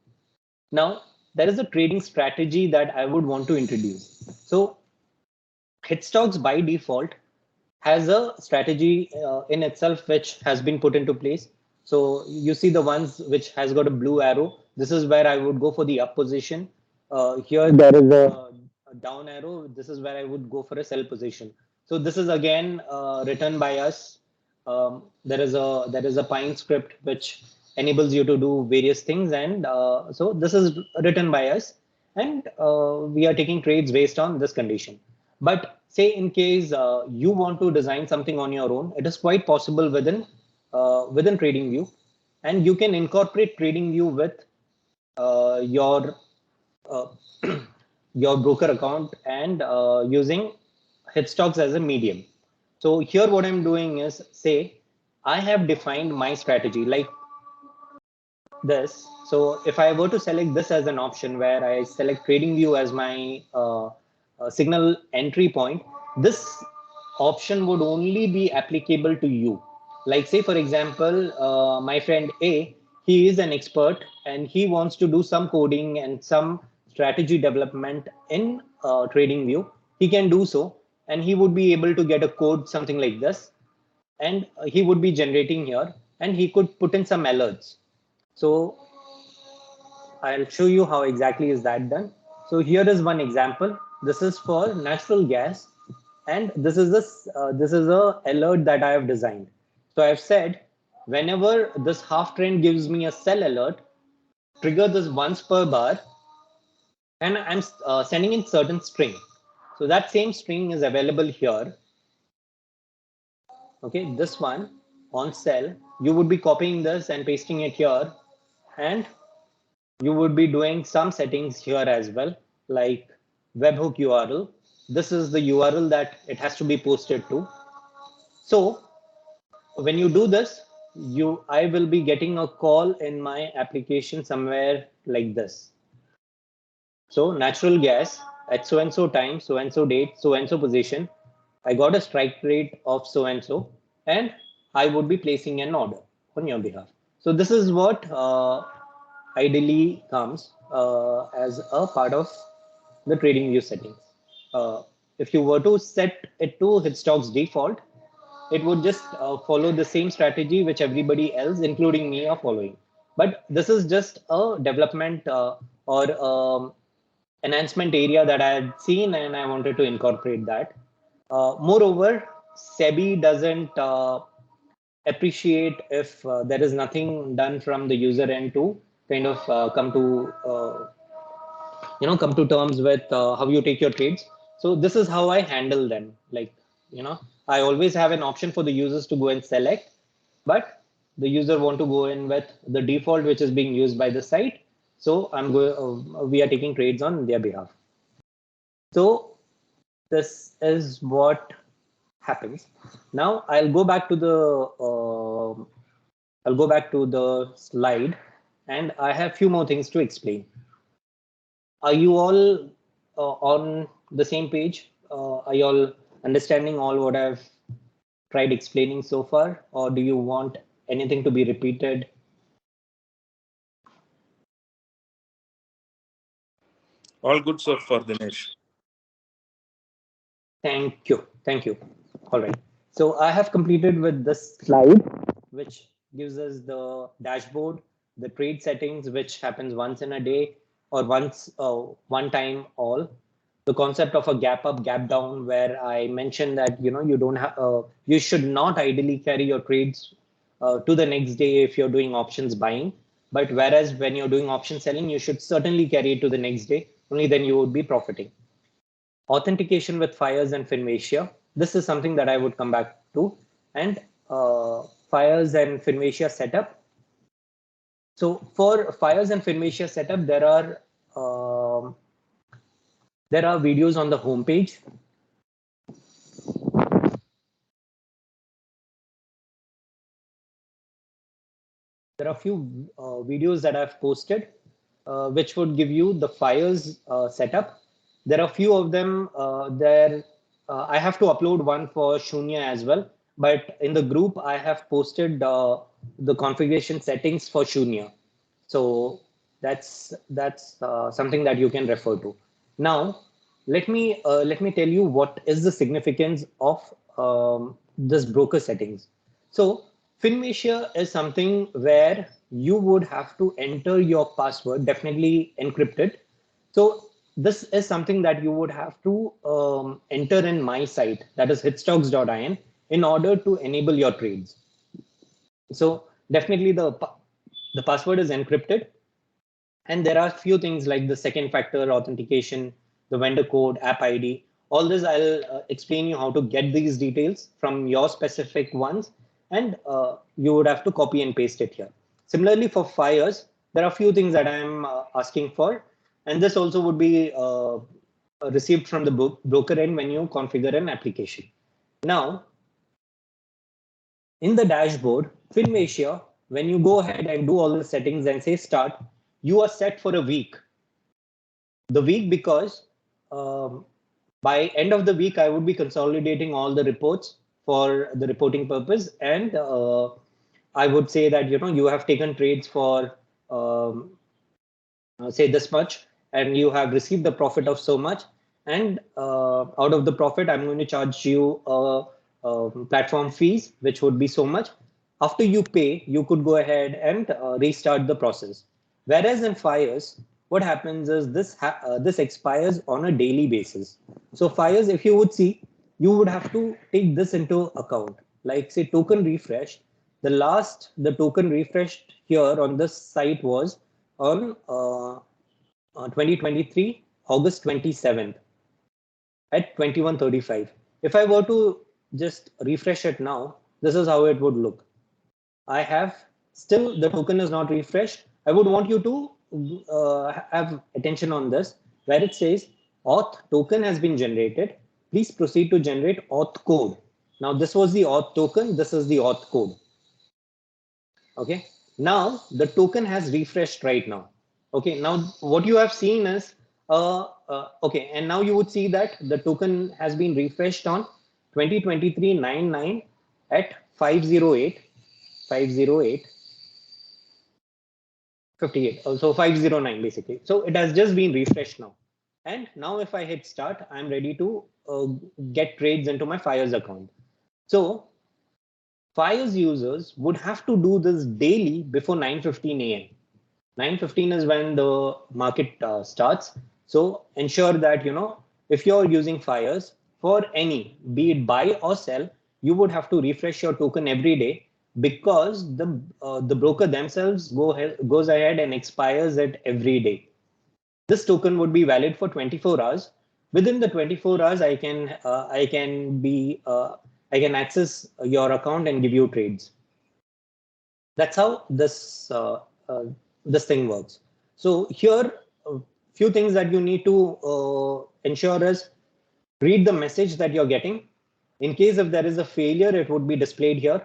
Now, there is a trading strategy that I would want to introduce. So hit stocks by default has a strategy in itself which has been put into place. So you see the ones which has got a blue arrow. This is where I would go for the up position. Here there is a down arrow. This is where I would go for a sell position. So this is again written by us. There is a Pine script which enables you to do various things, and so this is written by us, and we are taking trades based on this condition. But say in case you want to design something on your own, it is quite possible within TradingView, and you can incorporate TradingView with your uh, your broker account and using Hitstocks as a medium. So here what I'm doing is say I have defined my strategy like this. So if I were to select this as an option where I select TradingView as my signal entry point, this option would only be applicable to you. Like say, for example, my friend A, he is an expert and he wants to do some coding and some strategy development in TradingView. He can do so and he would be able to get a code something like this, and he would be generating here and he could put in some alerts. So I'll show you how exactly is that done. So here is one example. This is for natural gas, and this is a alert that I have designed. So I've said whenever this half trend gives me a sell alert, trigger this once per bar, and I'm sending in certain string. So that same string is available here. Okay, this one on sell, you would be copying this and pasting it here, and you would be doing some settings here as well, like webhook URL. This is the URL that it has to be posted to. So when you do this, I will be getting a call in my application somewhere like this. So natural gas at so and so time, so and so date, so and so position, I got a strike rate of so and I would be placing an order on your behalf. So this is what ideally comes as a part of the trading view settings. If you were to set it to Hitstocks default, it would just follow the same strategy which everybody else, including me, are following. But this is just a development or enhancement area that I had seen, and I wanted to incorporate that. Moreover, SEBI doesn't appreciate if there is nothing done from the user end to kind of come to terms with how you take your trades. So this is how I handle them. Like, I always have an option for the users to go and select, but the user want to go in with the default which is being used by the site. So we are taking trades on their behalf. So this is what happens. Now I'll go back to the slide, and I have few more things to explain. Are you all on the same page? Are you all understanding all what I've tried explaining so far, or do you want anything to be repeated? All good so far, Dinesh. Thank you. All right. So I have completed with this slide, which gives us the dashboard, the trade settings, which happens once in a day or once one time all. The concept of a gap up, gap down, where I mentioned that you don't have you should not ideally carry your trades to the next day if you're doing options buying. But whereas when you're doing option selling, you should certainly carry it to the next day. Only then you would be profiting. Authentication with fires and Finmacia. This is something that I would come back to. And fires and Finmacia setup. So for fires and Finmacia setup, there are videos on the homepage. There are a few videos that I've posted, which would give you the fires setup. There are a few of them there. I have to upload one for Shunya as well, but in the group, I have posted the configuration settings for Shunya. So that's something that you can refer to. Now, let me tell you what is the significance of this broker settings. So Finmacia is something where you would have to enter your password, definitely encrypted. So this is something that you would have to enter in my site, that is hitstocks.in, in order to enable your trades. So definitely the password is encrypted. And there are few things like the second factor authentication, the vendor code, app ID. All this I'll explain you how to get these details from your specific ones, and you would have to copy and paste it here. Similarly for fires, there are a few things that I'm asking for, and this also would be received from the broker end when you configure an application. Now, in the dashboard, Finmacia, when you go ahead and do all the settings and say start, you are set for a week. The week because by end of the week, I would be consolidating all the reports for the reporting purpose. And I would say that, you have taken trades for say this much, and you have received the profit of so much. And out of the profit, I'm going to charge you platform fees, which would be so much. After you pay, you could go ahead and restart the process. Whereas in fires, what happens is this expires on a daily basis. So fires, if you would see, you would have to take this into account. Like say token refresh, the token refreshed here on this site was on 2023 August 27th at 21:35. If I were to just refresh it now, this is how it would look. I have still the token is not refreshed. I would want you to have attention on this, where it says auth token has been generated. Please proceed to generate auth code. Now this was the auth token. This is the auth code. Okay. Now the token has refreshed right now. Okay. Now what you have seen is okay, and now you would see that the token has been refreshed on 2023-9/9 at 508. 58, so 509 basically. So it has just been refreshed now. And now if I hit start, I'm ready to get trades into my Fires account. So Fires users would have to do this daily before 9:15 a.m. 9:15 is when the market starts. So ensure that, if you're using Fires for any, be it buy or sell, you would have to refresh your token every day, because the broker themselves goes ahead and expires it every day. This token would be valid for 24 hours. Within the 24 hours, I can access your account and give you trades. That's how this thing works. So here, a few things that you need to ensure is read the message that you're getting. In case if there is a failure, it would be displayed here.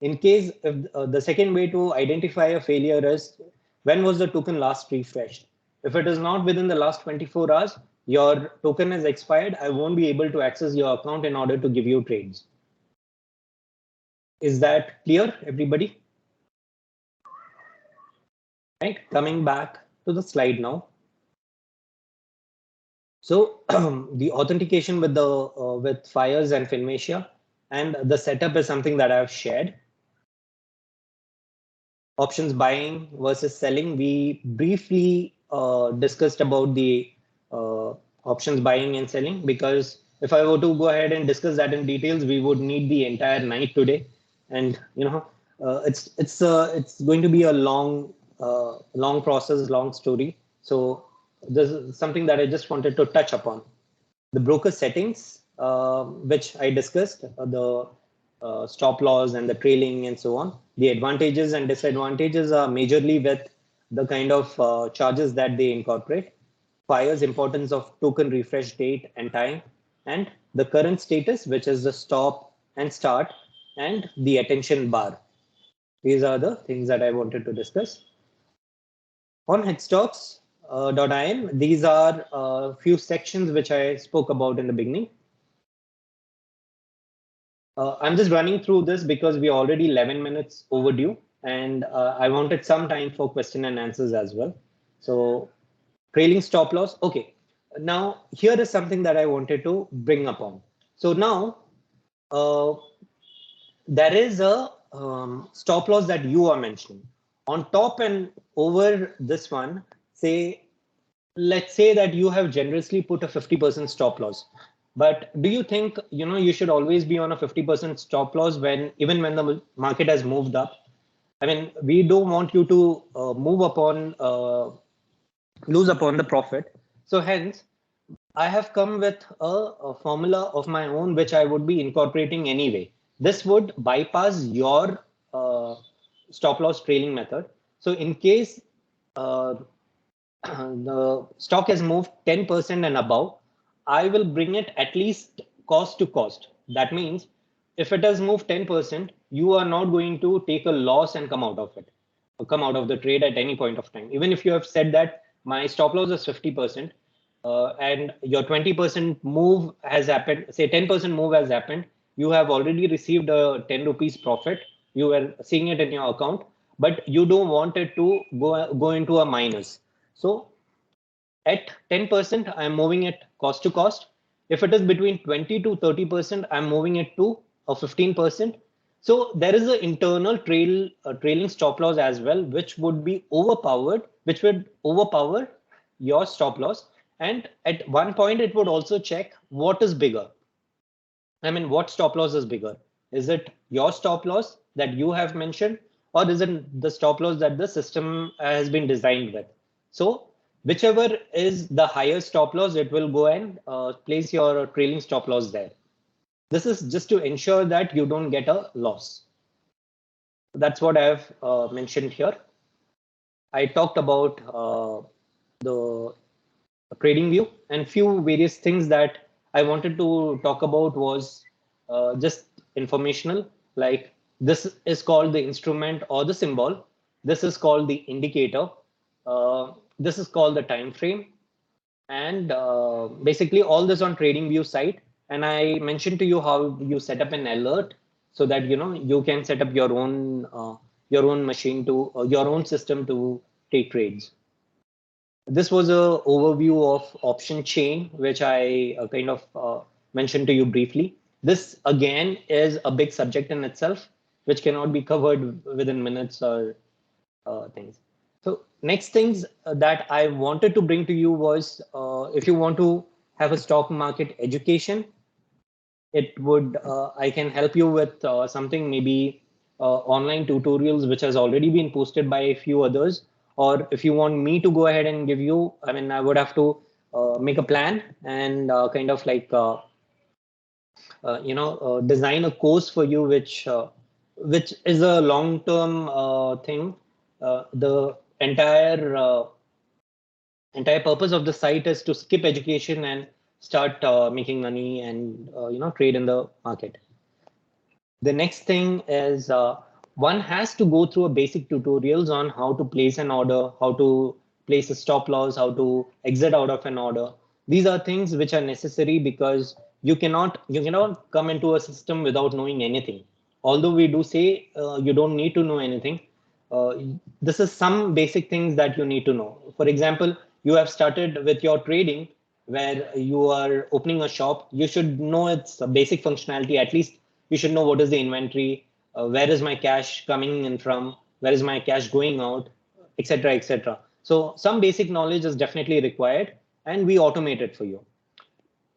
In case if the second way to identify a failure is when was the token last refreshed. If it is not within the last 24 hours, your token is expired. I won't be able to access your account in order to give you trades. Is that clear, everybody? Right, coming back to the slide now. So the authentication with Fires and Finmacia and the setup is something that I've shared. Options buying versus selling. We briefly discussed about the options buying and selling, because if I were to go ahead and discuss that in details, we would need the entire night today, and it's going to be a long process, long story. So this is something that I just wanted to touch upon. The broker settings, which I discussed, the stop loss and the trailing and so on. The advantages and disadvantages are majorly with the kind of charges that they incorporate. Fire's importance of token refresh date and time, and the current status, which is the stop and start, and the attention bar. These are the things that I wanted to discuss. On headstocks.in, these are a few sections which I spoke about in the beginning. I'm just running through this because we're already 11 minutes overdue, and I wanted some time for question and answers as well. So trailing stop loss. Okay, now here is something that I wanted to bring upon. So now there is a stop loss that you are mentioning. On top and over this one, let's say that you have generously put a 50% stop loss. But do you think you should always be on a 50% stop loss even when the market has moved up? I mean, we don't want you to lose upon the profit. So hence, I have come with a formula of my own, which I would be incorporating anyway. This would bypass your stop loss trailing method. So in case the stock has moved 10% and above, I will bring it at least cost to cost. That means if it has moved 10%, you are not going to take a loss and come out of it, or come out of the trade at any point of time. Even if you have said that my stop loss is 50%, and your 20% move has happened, say 10% move has happened, you have already received a 10 rupees profit. You were seeing it in your account, but you don't want it to go into a minus. So at 10%, I'm moving it cost to cost. If it is between 20 to 30%, I'm moving it to a 15%. So there is an internal trailing stop loss as well, which would overpower your stop loss. And at one point, it would also check what is bigger. I mean, what stop loss is bigger? Is it your stop loss that you have mentioned, or is it the stop loss that the system has been designed with? So whichever is the higher stop loss, it will go and place your trailing stop loss there. This is just to ensure that you don't get a loss. That's what I have mentioned here. I talked about the trading view, and few various things that I wanted to talk about was just informational, like this is called the instrument or the symbol. This is called the indicator. This is called the time frame, and basically all this on trading view site. And I mentioned to you how you set up an alert so that you can set up your own machine to your own system to take trades. This was a overview of option chain, which I kind of mentioned to you briefly. This again is a big subject in itself, which cannot be covered within minutes or things. So next things that I wanted to bring to you was if you want to have a stock market education, it would I can help you with something, maybe online tutorials which has already been posted by a few others. Or if you want me to go ahead and give you, I mean, I would have to make a plan and kind of like design a course for you, which is a long-term thing. The entire purpose of the site is to skip education and start making money and trade in the market. The next thing is one has to go through a basic tutorials on how to place an order, how to place a stop loss, how to exit out of an order. These are things which are necessary because you cannot come into a system without knowing anything. Although we do say you don't need to know anything, uh, this is some basic things that you need to know. For example, you have started with your trading where you are opening a shop. You should know its basic functionality, at least You should know what is the inventory, where is my cash coming in from, where is my cash going out, etc., etc. So some basic knowledge is definitely required, and we automate it for you.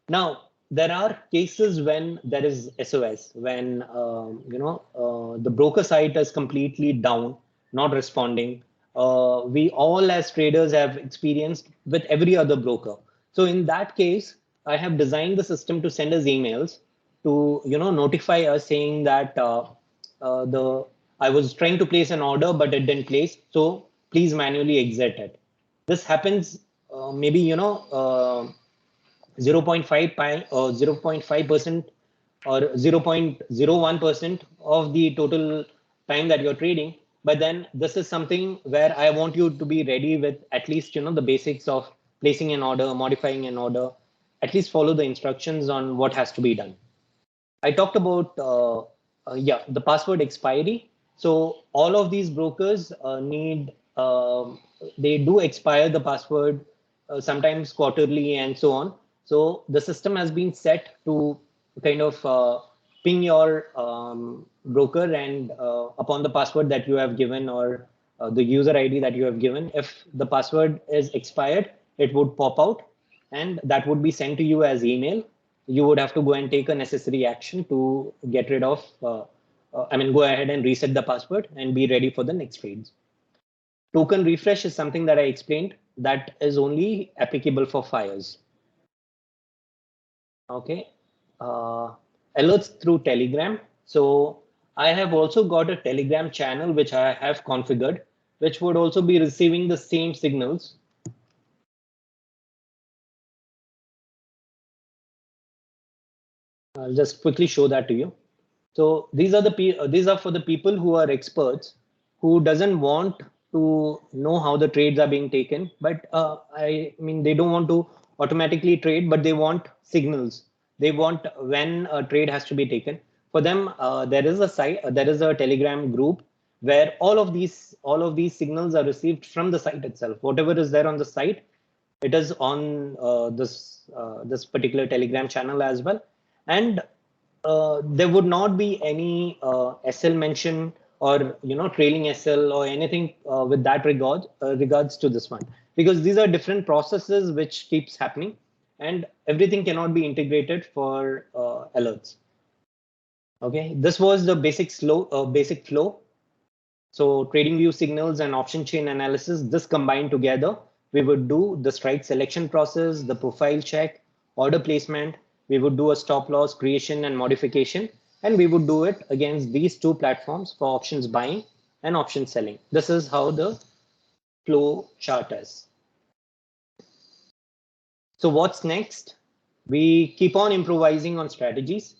Now, there are cases when there is SOS, when the broker site is completely down, not responding. We all as traders have experienced with every other broker. So in that case, I have designed the system to send us emails to notify us saying that the I was trying to place an order but it didn't place, so please manually exit it. This happens maybe 0.5 or 0.5% or 0.01% of the total time that you're trading. But then this is something where I want you to be ready with at least the basics of placing an order, modifying an order, at least follow the instructions on what has to be done. I talked about the password expiry. So all of these brokers need they do expire the password sometimes quarterly and so on. So the system has been set to kind of ping your broker, and upon the password that you have given or the user ID that you have given, if the password is expired, it would pop out and that would be sent to you as email. You would have to go and take a necessary action to get rid of, go ahead and reset the password and be ready for the next trades. Token refresh is something that I explained that is only applicable for fires. Okay. Alerts through Telegram. So I have also got a Telegram channel which I have configured, which would also be receiving the same signals. I'll just quickly show that to you. So these are for the people who are experts, who doesn't want to know how the trades are being taken, but I mean they don't want to automatically trade, but they want signals. They want when a trade has to be taken. For them, there is a site, there is a Telegram group where all of these signals are received from the site itself. Whatever is there on the site, it is on this particular Telegram channel as well, and there would not be any SL mention or trailing SL or anything with that regards to this one, because these are different processes which keeps happening, and everything cannot be integrated for alerts. Okay, this was the basic flow. So trading view signals and option chain analysis, this combined together, we would do the strike selection process, the profile check, order placement. We would do a stop loss creation and modification, and we would do it against these two platforms for options buying and option selling. This is how the flow chart is. So what's next? We keep on improvising on strategies.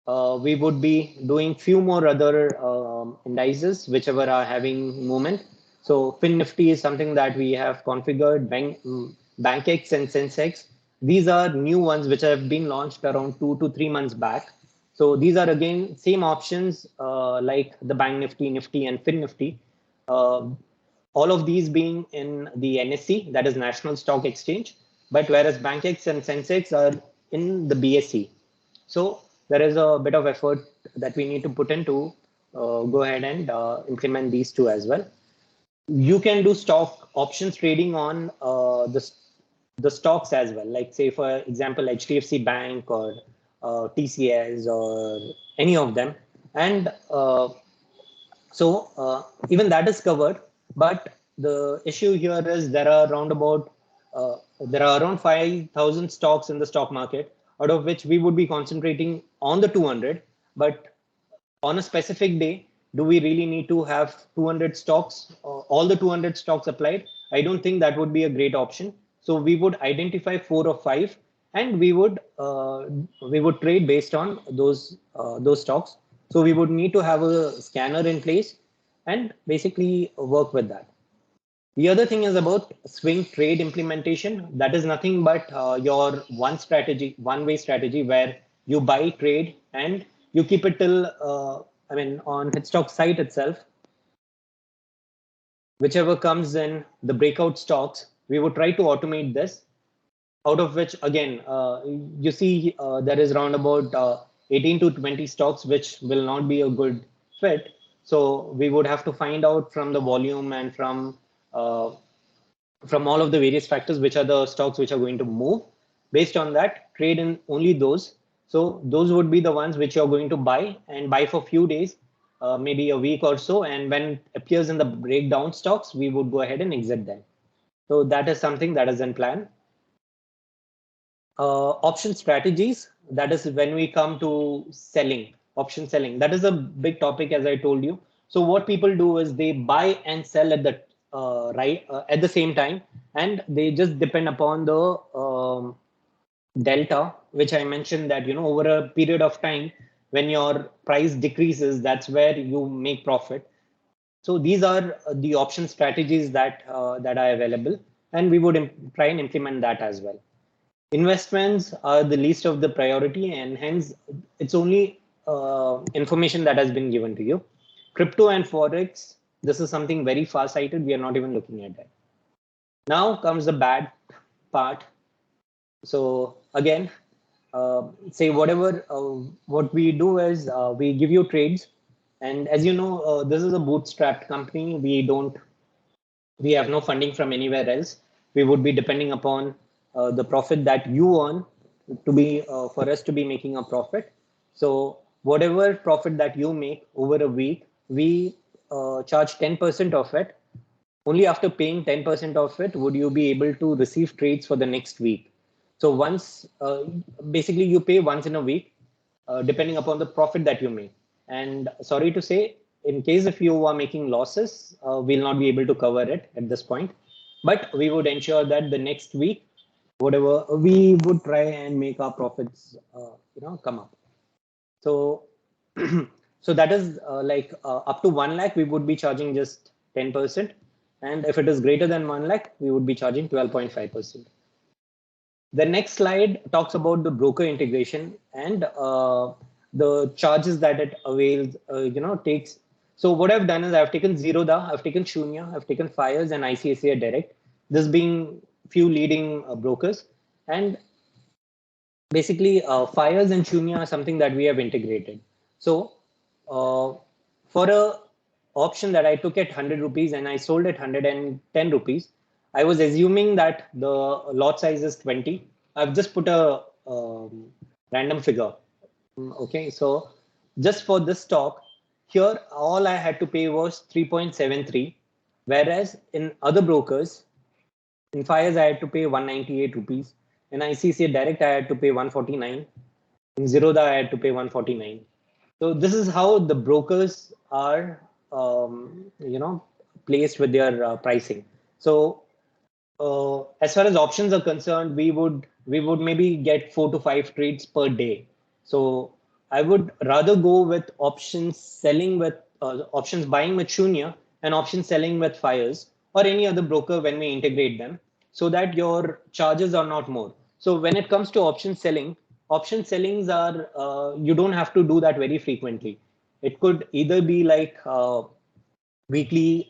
We would be doing few more other indices, whichever are having movement. So FinNifty is something that we have configured, BankX and Sensex. These are new ones which have been launched around 2 to 3 months back. So these are again same options like the Bank Nifty, Nifty and FinNifty. All of these being in the NSE, that is National Stock Exchange, but whereas BankX and Sensex are in the BSE. So there is a bit of effort that we need to put in to go ahead and implement these two as well. You can do stock options trading on the stocks as well, like say for example HDFC Bank or TCS or any of them, and so even that is covered. But the issue here is there are around 5,000 stocks in the stock market, out of which we would be concentrating on the 200. But on a specific day, do we really need to have 200 stocks, all the 200 stocks applied? I don't think that would be a great option. So we would identify 4 or 5, and we would trade based on those stocks. So we would need to have a scanner in place and basically work with that. The other thing is about swing trade implementation. That is nothing but your one-way strategy where you buy, trade, and you keep it till, on Hitstock site itself. Whichever comes in the breakout stocks, we would try to automate this, out of which, again, you see there is around about 18 to 20 stocks which will not be a good fit. So we would have to find out from the volume and from all of the various factors which are the stocks which are going to move. Based on that, trade in only those. So those would be the ones which you're going to buy and buy for a few days, maybe a week or so. And when it appears in the breakdown stocks, we would go ahead and exit them. So that is something that is in plan. Option strategies, that is when we come to selling, option selling. That is a big topic, as I told you. So what people do is they buy and sell at the at the same time, and they just depend upon the delta, which I mentioned that, you know, over a period of time, when your price decreases, that's where you make profit. So these are the option strategies that that are available, and we would try and implement that as well. Investments are the least of the priority, and hence it's only information that has been given to you. Crypto and Forex, this is something very far-sighted. We are not even looking at that. Now comes the bad part. So again, say whatever, what we do is we give you trades. And as you know, this is a bootstrapped company. We have no funding from anywhere else. We would be depending upon the profit that you earn to be for us to be making a profit. So whatever profit that you make over a week, we charge 10% of it. Only after paying 10% of it would you be able to receive trades for the next week. So once, basically you pay once in a week, depending upon the profit that you make. And sorry to say, in case if you are making losses, we'll not be able to cover it at this point. But we would ensure that the next week, whatever, we would try and make our profits, come up. So, so that is up to 1 lakh, we would be charging just 10%. And if it is greater than 1 lakh, we would be charging 12.5%. The next slide talks about the broker integration and the charges that it avails, takes. So what I've done is I've taken Zerodha, I've taken Shunya, I've taken Fires and ICICI Direct, this being few leading brokers. And basically, Fires and Shunya are something that we have integrated. So for a option that I took at 100 rupees and I sold at 110 rupees, I was assuming that the lot size is 20. I've just put a random figure. Okay, so just for this stock, here all I had to pay was 3.73, whereas in other brokers, in Fires I had to pay 198 rupees. In ICICI Direct I had to pay 149. In Zerodha I had to pay 149. So this is how the brokers are, placed with their pricing. So as far as options are concerned, we would maybe get 4 to 5 trades per day. So I would rather go with options selling with options buying with Shunya and options selling with Fires or any other broker when we integrate them, so that your charges are not more. So when it comes to option sellings are you don't have to do that very frequently. It could either be like weekly,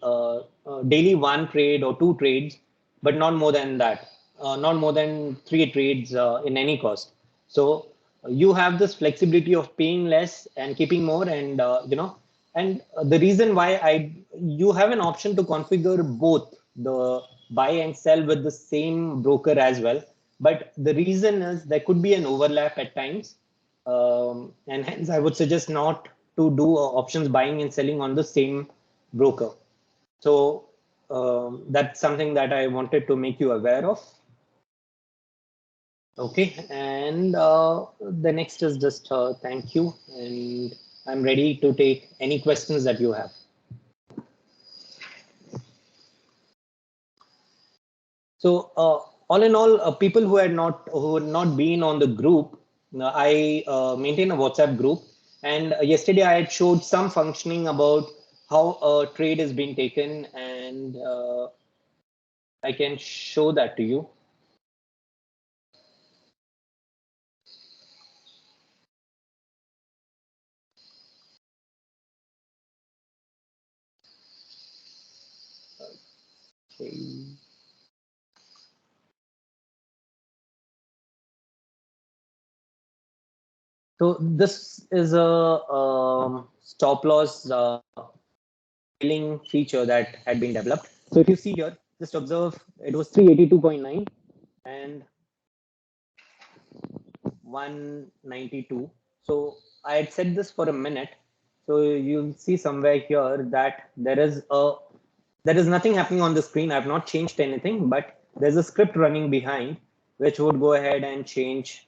daily 1 trade or 2 trades, but not more than that, not more than 3 trades in any cost. So you have this flexibility of paying less and keeping more, and the reason why you have an option to configure both the buy and sell with the same broker as well. But the reason is there could be an overlap at times, and hence I would suggest not to do options buying and selling on the same broker. So that's something that I wanted to make you aware of. Okay, and the next is just thank you, and I'm ready to take any questions that you have. So all in all, people who had not been on the group, I maintain a WhatsApp group, and yesterday I had showed some functioning about how a trade is being taken, and I can show that to you. Okay. So this is a stop loss trailing feature that had been developed. So if you see here, just observe it was 382.9 and 192. So I had said this for a minute. So you'll see somewhere here that there is nothing happening on the screen. I've not changed anything, but there's a script running behind which would go ahead and change.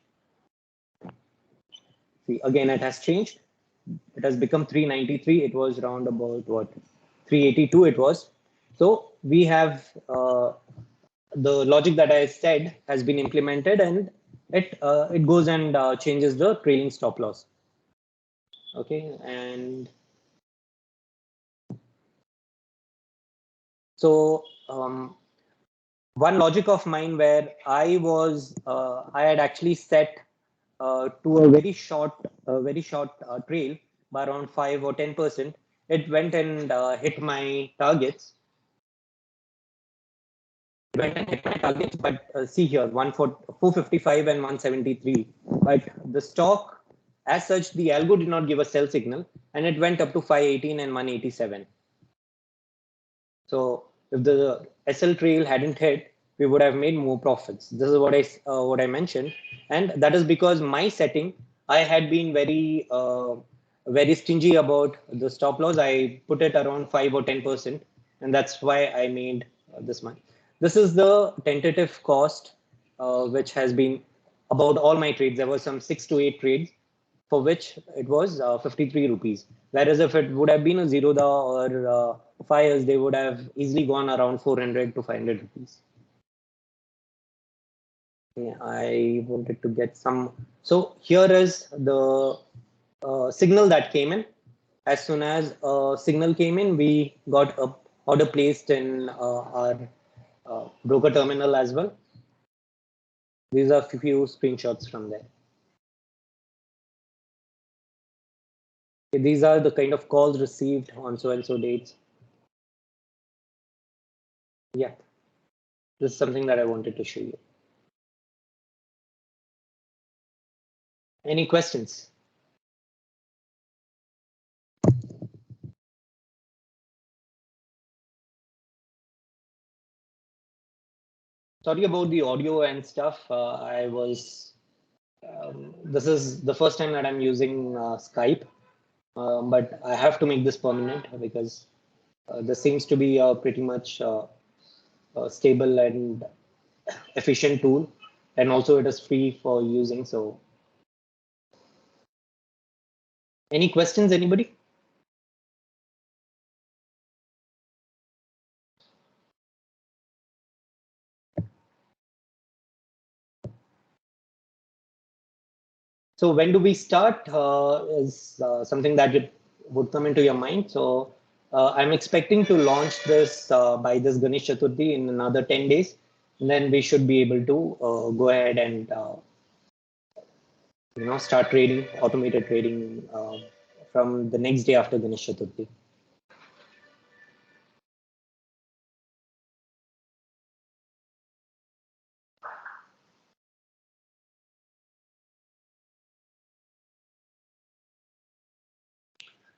See, again, it has changed. It has become 393. It was around about what 382 it was. So we have the logic that I said has been implemented, and it goes and changes the trailing stop loss. Okay, and so one logic of mine where I had actually set to a very short trail by around 5 or 10%. It went and hit my targets. But see here, 455 and 173. But the stock, as such, the algo did not give a sell signal, and it went up to 518 and 187. So if the SL trail hadn't hit, we would have made more profits. This is what I mentioned, and that is because my setting, I had been very stingy about the stop loss. I put it around 5 or 10%, and that's why I made this much. This is the tentative cost, which has been about all my trades. There were some 6 to 8 trades for which it was 53 rupees. Whereas if it would have been a Zerodha or Fires, they would have easily gone around 400 to 500 rupees. Yeah, I wanted to get some. So here is the signal that came in. As soon as a signal came in, we got a order placed in our broker terminal as well. These are a few screenshots from there. Okay, these are the kind of calls received on so and so dates. Yeah, this is something that I wanted to show you. Any questions? Sorry about the audio and stuff. This is the first time that I'm using Skype, but I have to make this permanent because this seems to be a pretty much stable and efficient tool, and also it is free for using. So, any questions, anybody? So when do we start is something that would come into your mind. So I'm expecting to launch this by this Ganesh Chaturthi in another 10 days. And then we should be able to go ahead and start trading, automated trading from the next day after Ganesh Chaturthi.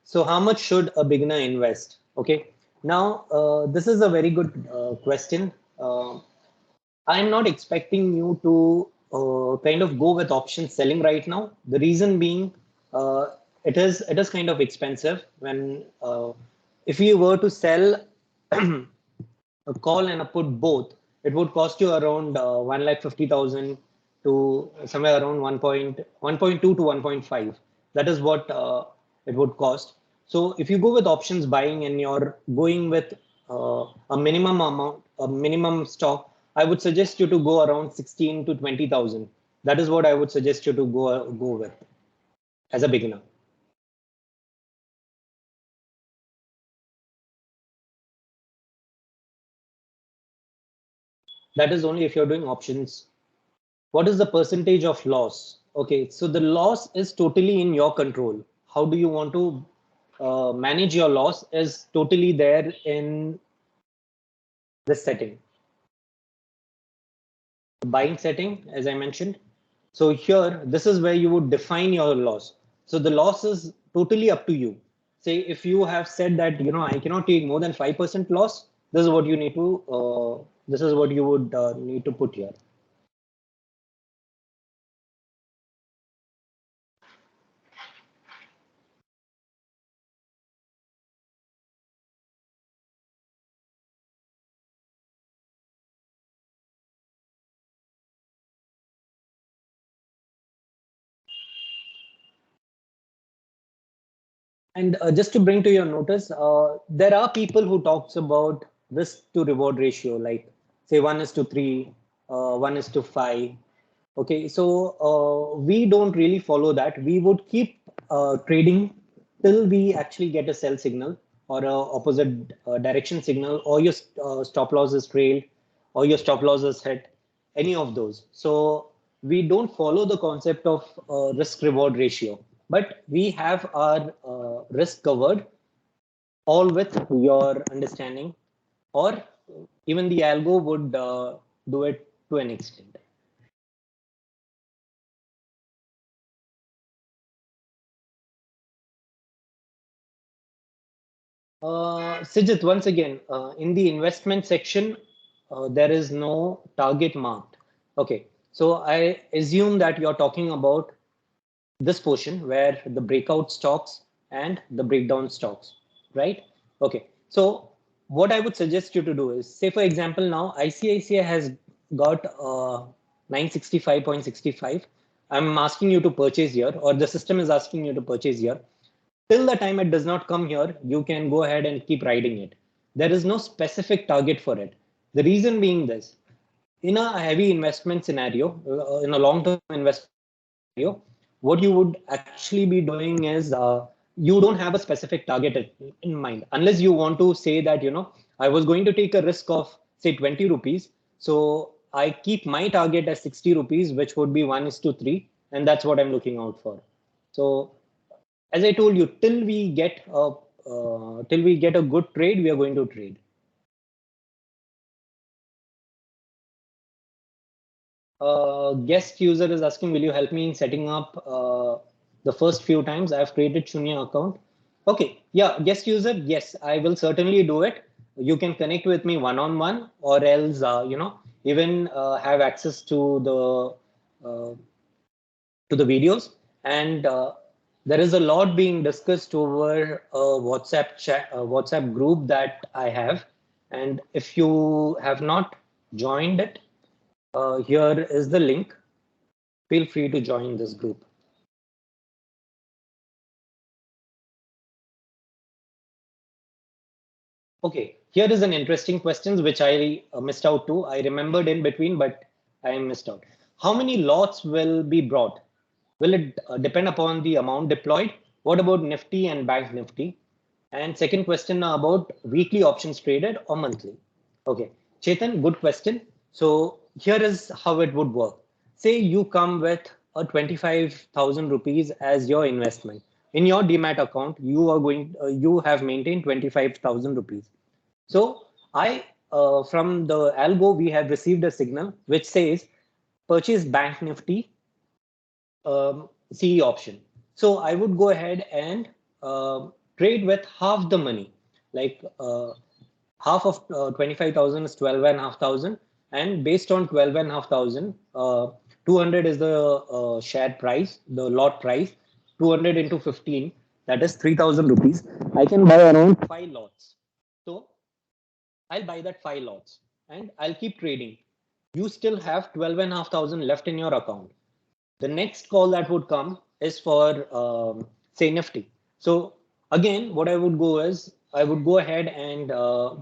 So how much should a beginner invest? Okay, now this is a very good question. I'm not expecting you to kind of go with option selling right now. The reason being, it is kind of expensive. When if you were to sell a call and a put both, it would cost you around 1,50,000 to somewhere around 1.2 to 1.5. That is what it would cost. So if you go with options buying and you're going with a minimum amount, a minimum stock, I would suggest you to go around 16 to 20,000. That is what I would suggest you to go with as a beginner. That is only if you're doing options. What is the percentage of loss? Okay, so the loss is totally in your control. How do you want to manage your loss is totally there in this setting. The buying setting, as I mentioned. So here, this is where you would define your loss. So the loss is totally up to you. Say if you have said that, I cannot take more than 5% loss, this is what you need to, this is what you would need to put here. And just to bring to your notice, there are people who talks about risk to reward ratio, like say 1:3, 1:5. Okay, so we don't really follow that. We would keep trading till we actually get a sell signal or a opposite direction signal, or your stop loss is trailed, or your stop loss is hit, any of those. So we don't follow the concept of risk reward ratio, but we have our risk covered, all with your understanding, or even the algo would do it to an extent. Sijit, once again, in the investment section, there is no target marked. Okay, so I assume that you're talking about this portion where the breakout stocks and the breakdown stocks, right? Okay, so what I would suggest you to do is, say for example, now ICICI has got 965.65. I'm asking you to purchase here, or the system is asking you to purchase here. Till the time it does not come here, you can go ahead and keep riding it. There is no specific target for it. The reason being this: in a heavy investment scenario, in a long-term investment scenario, what you would actually be doing is you don't have a specific target in mind, unless you want to say that, I was going to take a risk of say 20 rupees. So I keep my target as 60 rupees, which would be 1:3. And that's what I'm looking out for. So as I told you, till we get a good trade, we are going to trade. Guest user is asking, will you help me in setting up the first few times I've created Shunya account? Okay, yeah, guest user, yes, I will certainly do it. You can connect with me one-on-one, or else, even have access to the videos. And there is a lot being discussed over a WhatsApp chat, a WhatsApp group that I have. And if you have not joined it, here is the link. Feel free to join this group. Okay, here is an interesting question which I missed out to. I remembered in between, but I missed out. How many lots will be brought? Will it depend upon the amount deployed? What about Nifty and Bank Nifty? And second question about weekly options traded or monthly. Okay, Chetan, good question. So here is how it would work. Say you come with a 25,000 rupees as your investment. In your demat account, you have maintained 25,000 rupees. So from the algo, we have received a signal which says purchase Bank Nifty CE option. So I would go ahead and trade with half the money, like half of 25,000 is 12,500, and based on 12,500, 200 is the share price, the lot price. 200 into 15, that is 3,000 rupees. I can buy around 5 lots. So I'll buy that 5 lots and I'll keep trading. You still have 12,500 left in your account. The next call that would come is for say Nifty. So again, what I would go is I would go ahead and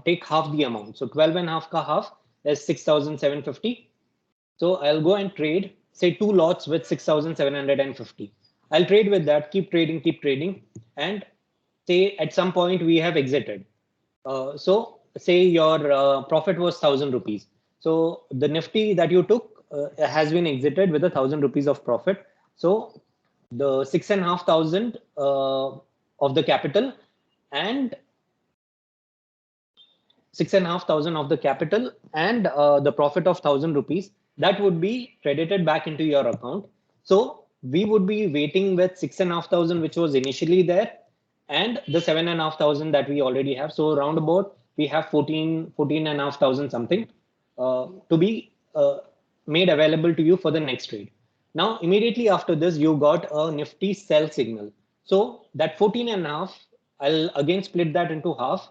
take half the amount. So 12 and half ka half is 6,750. So I'll go and trade say 2 lots with 6,750. I'll trade with that, keep trading, and say at some point we have exited. So say your profit was 1,000 rupees. So the Nifty that you took has been exited with 1,000 rupees of profit. So the 6,500 of the capital and 6,500 of the capital and the profit of 1,000 rupees, that would be credited back into your account. So we would be waiting with 6,500, which was initially there, and the 7,500 that we already have. So roundabout, we have 14,500 something to be made available to you for the next trade. Now, immediately after this, you got a nifty sell signal. So that 14.5, I'll again split that into half.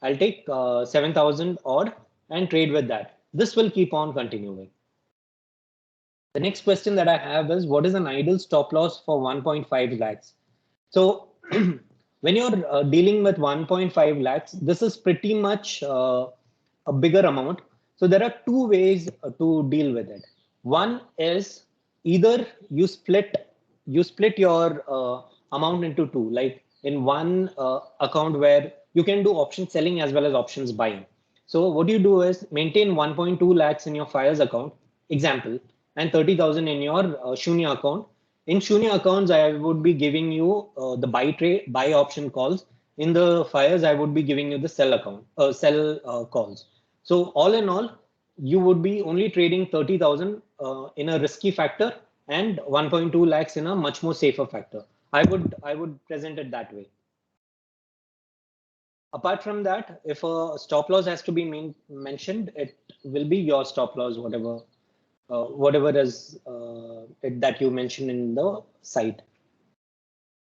I'll take 7,000 odd and trade with that. This will keep on continuing. The next question that I have is, what is an ideal stop loss for 1.5 lakhs? So when you're dealing with 1.5 lakhs, this is pretty much a bigger amount. So there are two ways to deal with it. One is either you split your amount into two, like in one account where you can do option selling as well as options buying. So what you do is maintain 1.2 lakhs in your fires account, example, and 30,000 in your Shunya account. In Shunya accounts, I would be giving you the buy option calls. In the fires, I would be giving you the sell calls. So all in all, you would be only trading 30,000 in a risky factor and 1.2 lakhs in a much more safer factor. I would present it that way. Apart from that, if a stop loss has to be mentioned, it will be your stop loss, whatever is that you mentioned in the site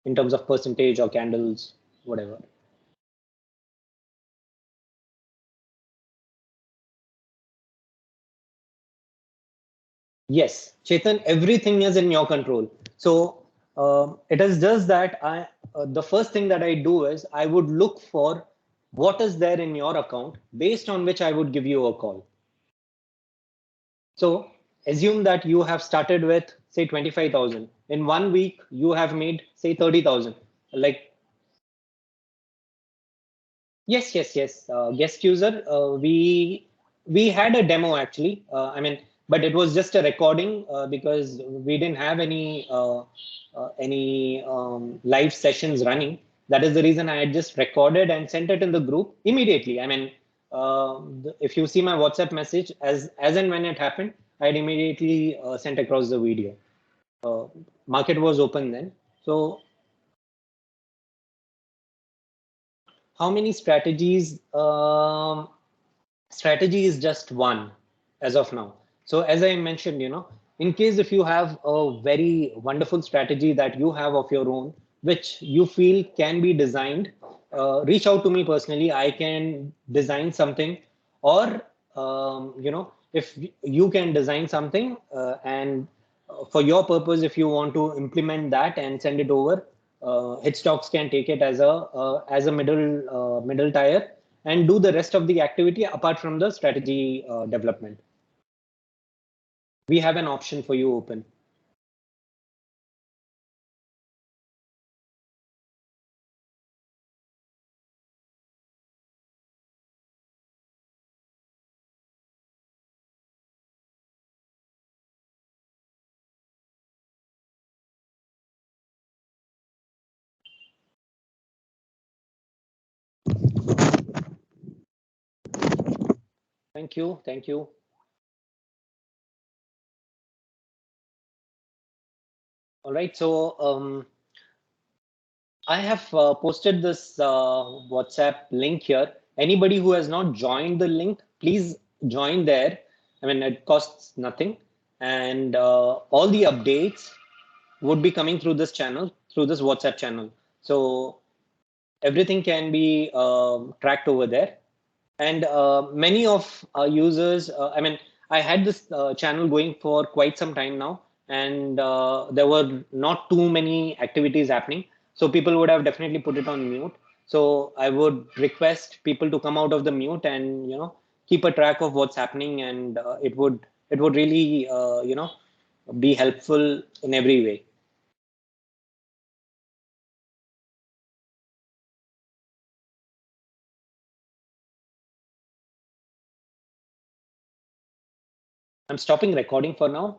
in terms of percentage or candles, whatever. Yes, Chetan, everything is in your control. So it is just that the first thing that I do is I would look for what is there in your account based on which I would give you a call. So assume that you have started with say 25,000. In 1 week, you have made say 30,000. Like, yes. Guest user, we had a demo actually. I mean, but it was just a recording because we didn't have any live sessions running. That is the reason I had just recorded and sent it in the group immediately. I mean, if you see my WhatsApp message, as and when it happened, I had immediately sent across the video. Market was open then. So how many strategies? Strategy is just one as of now. So as I mentioned, in case if you have a very wonderful strategy that you have of your own, which you feel can be designed, reach out to me personally. I can design something, or if you can design something and for your purpose, if you want to implement that and send it over, Hitstocks can take it as a middle tier and do the rest of the activity apart from the strategy development. We have an option for you open. Thank you. Thank you. All right. So I have posted this WhatsApp link here. Anybody who has not joined the link, please join there. I mean, it costs nothing. And all the updates would be coming through this channel, through this WhatsApp channel. So everything can be tracked over there. And many of our users, I mean, I had this channel going for quite some time now, and there were not too many activities happening. So people would have definitely put it on mute. So I would request people to come out of the mute and, keep a track of what's happening, and it would really, be helpful in every way. I'm stopping recording for now.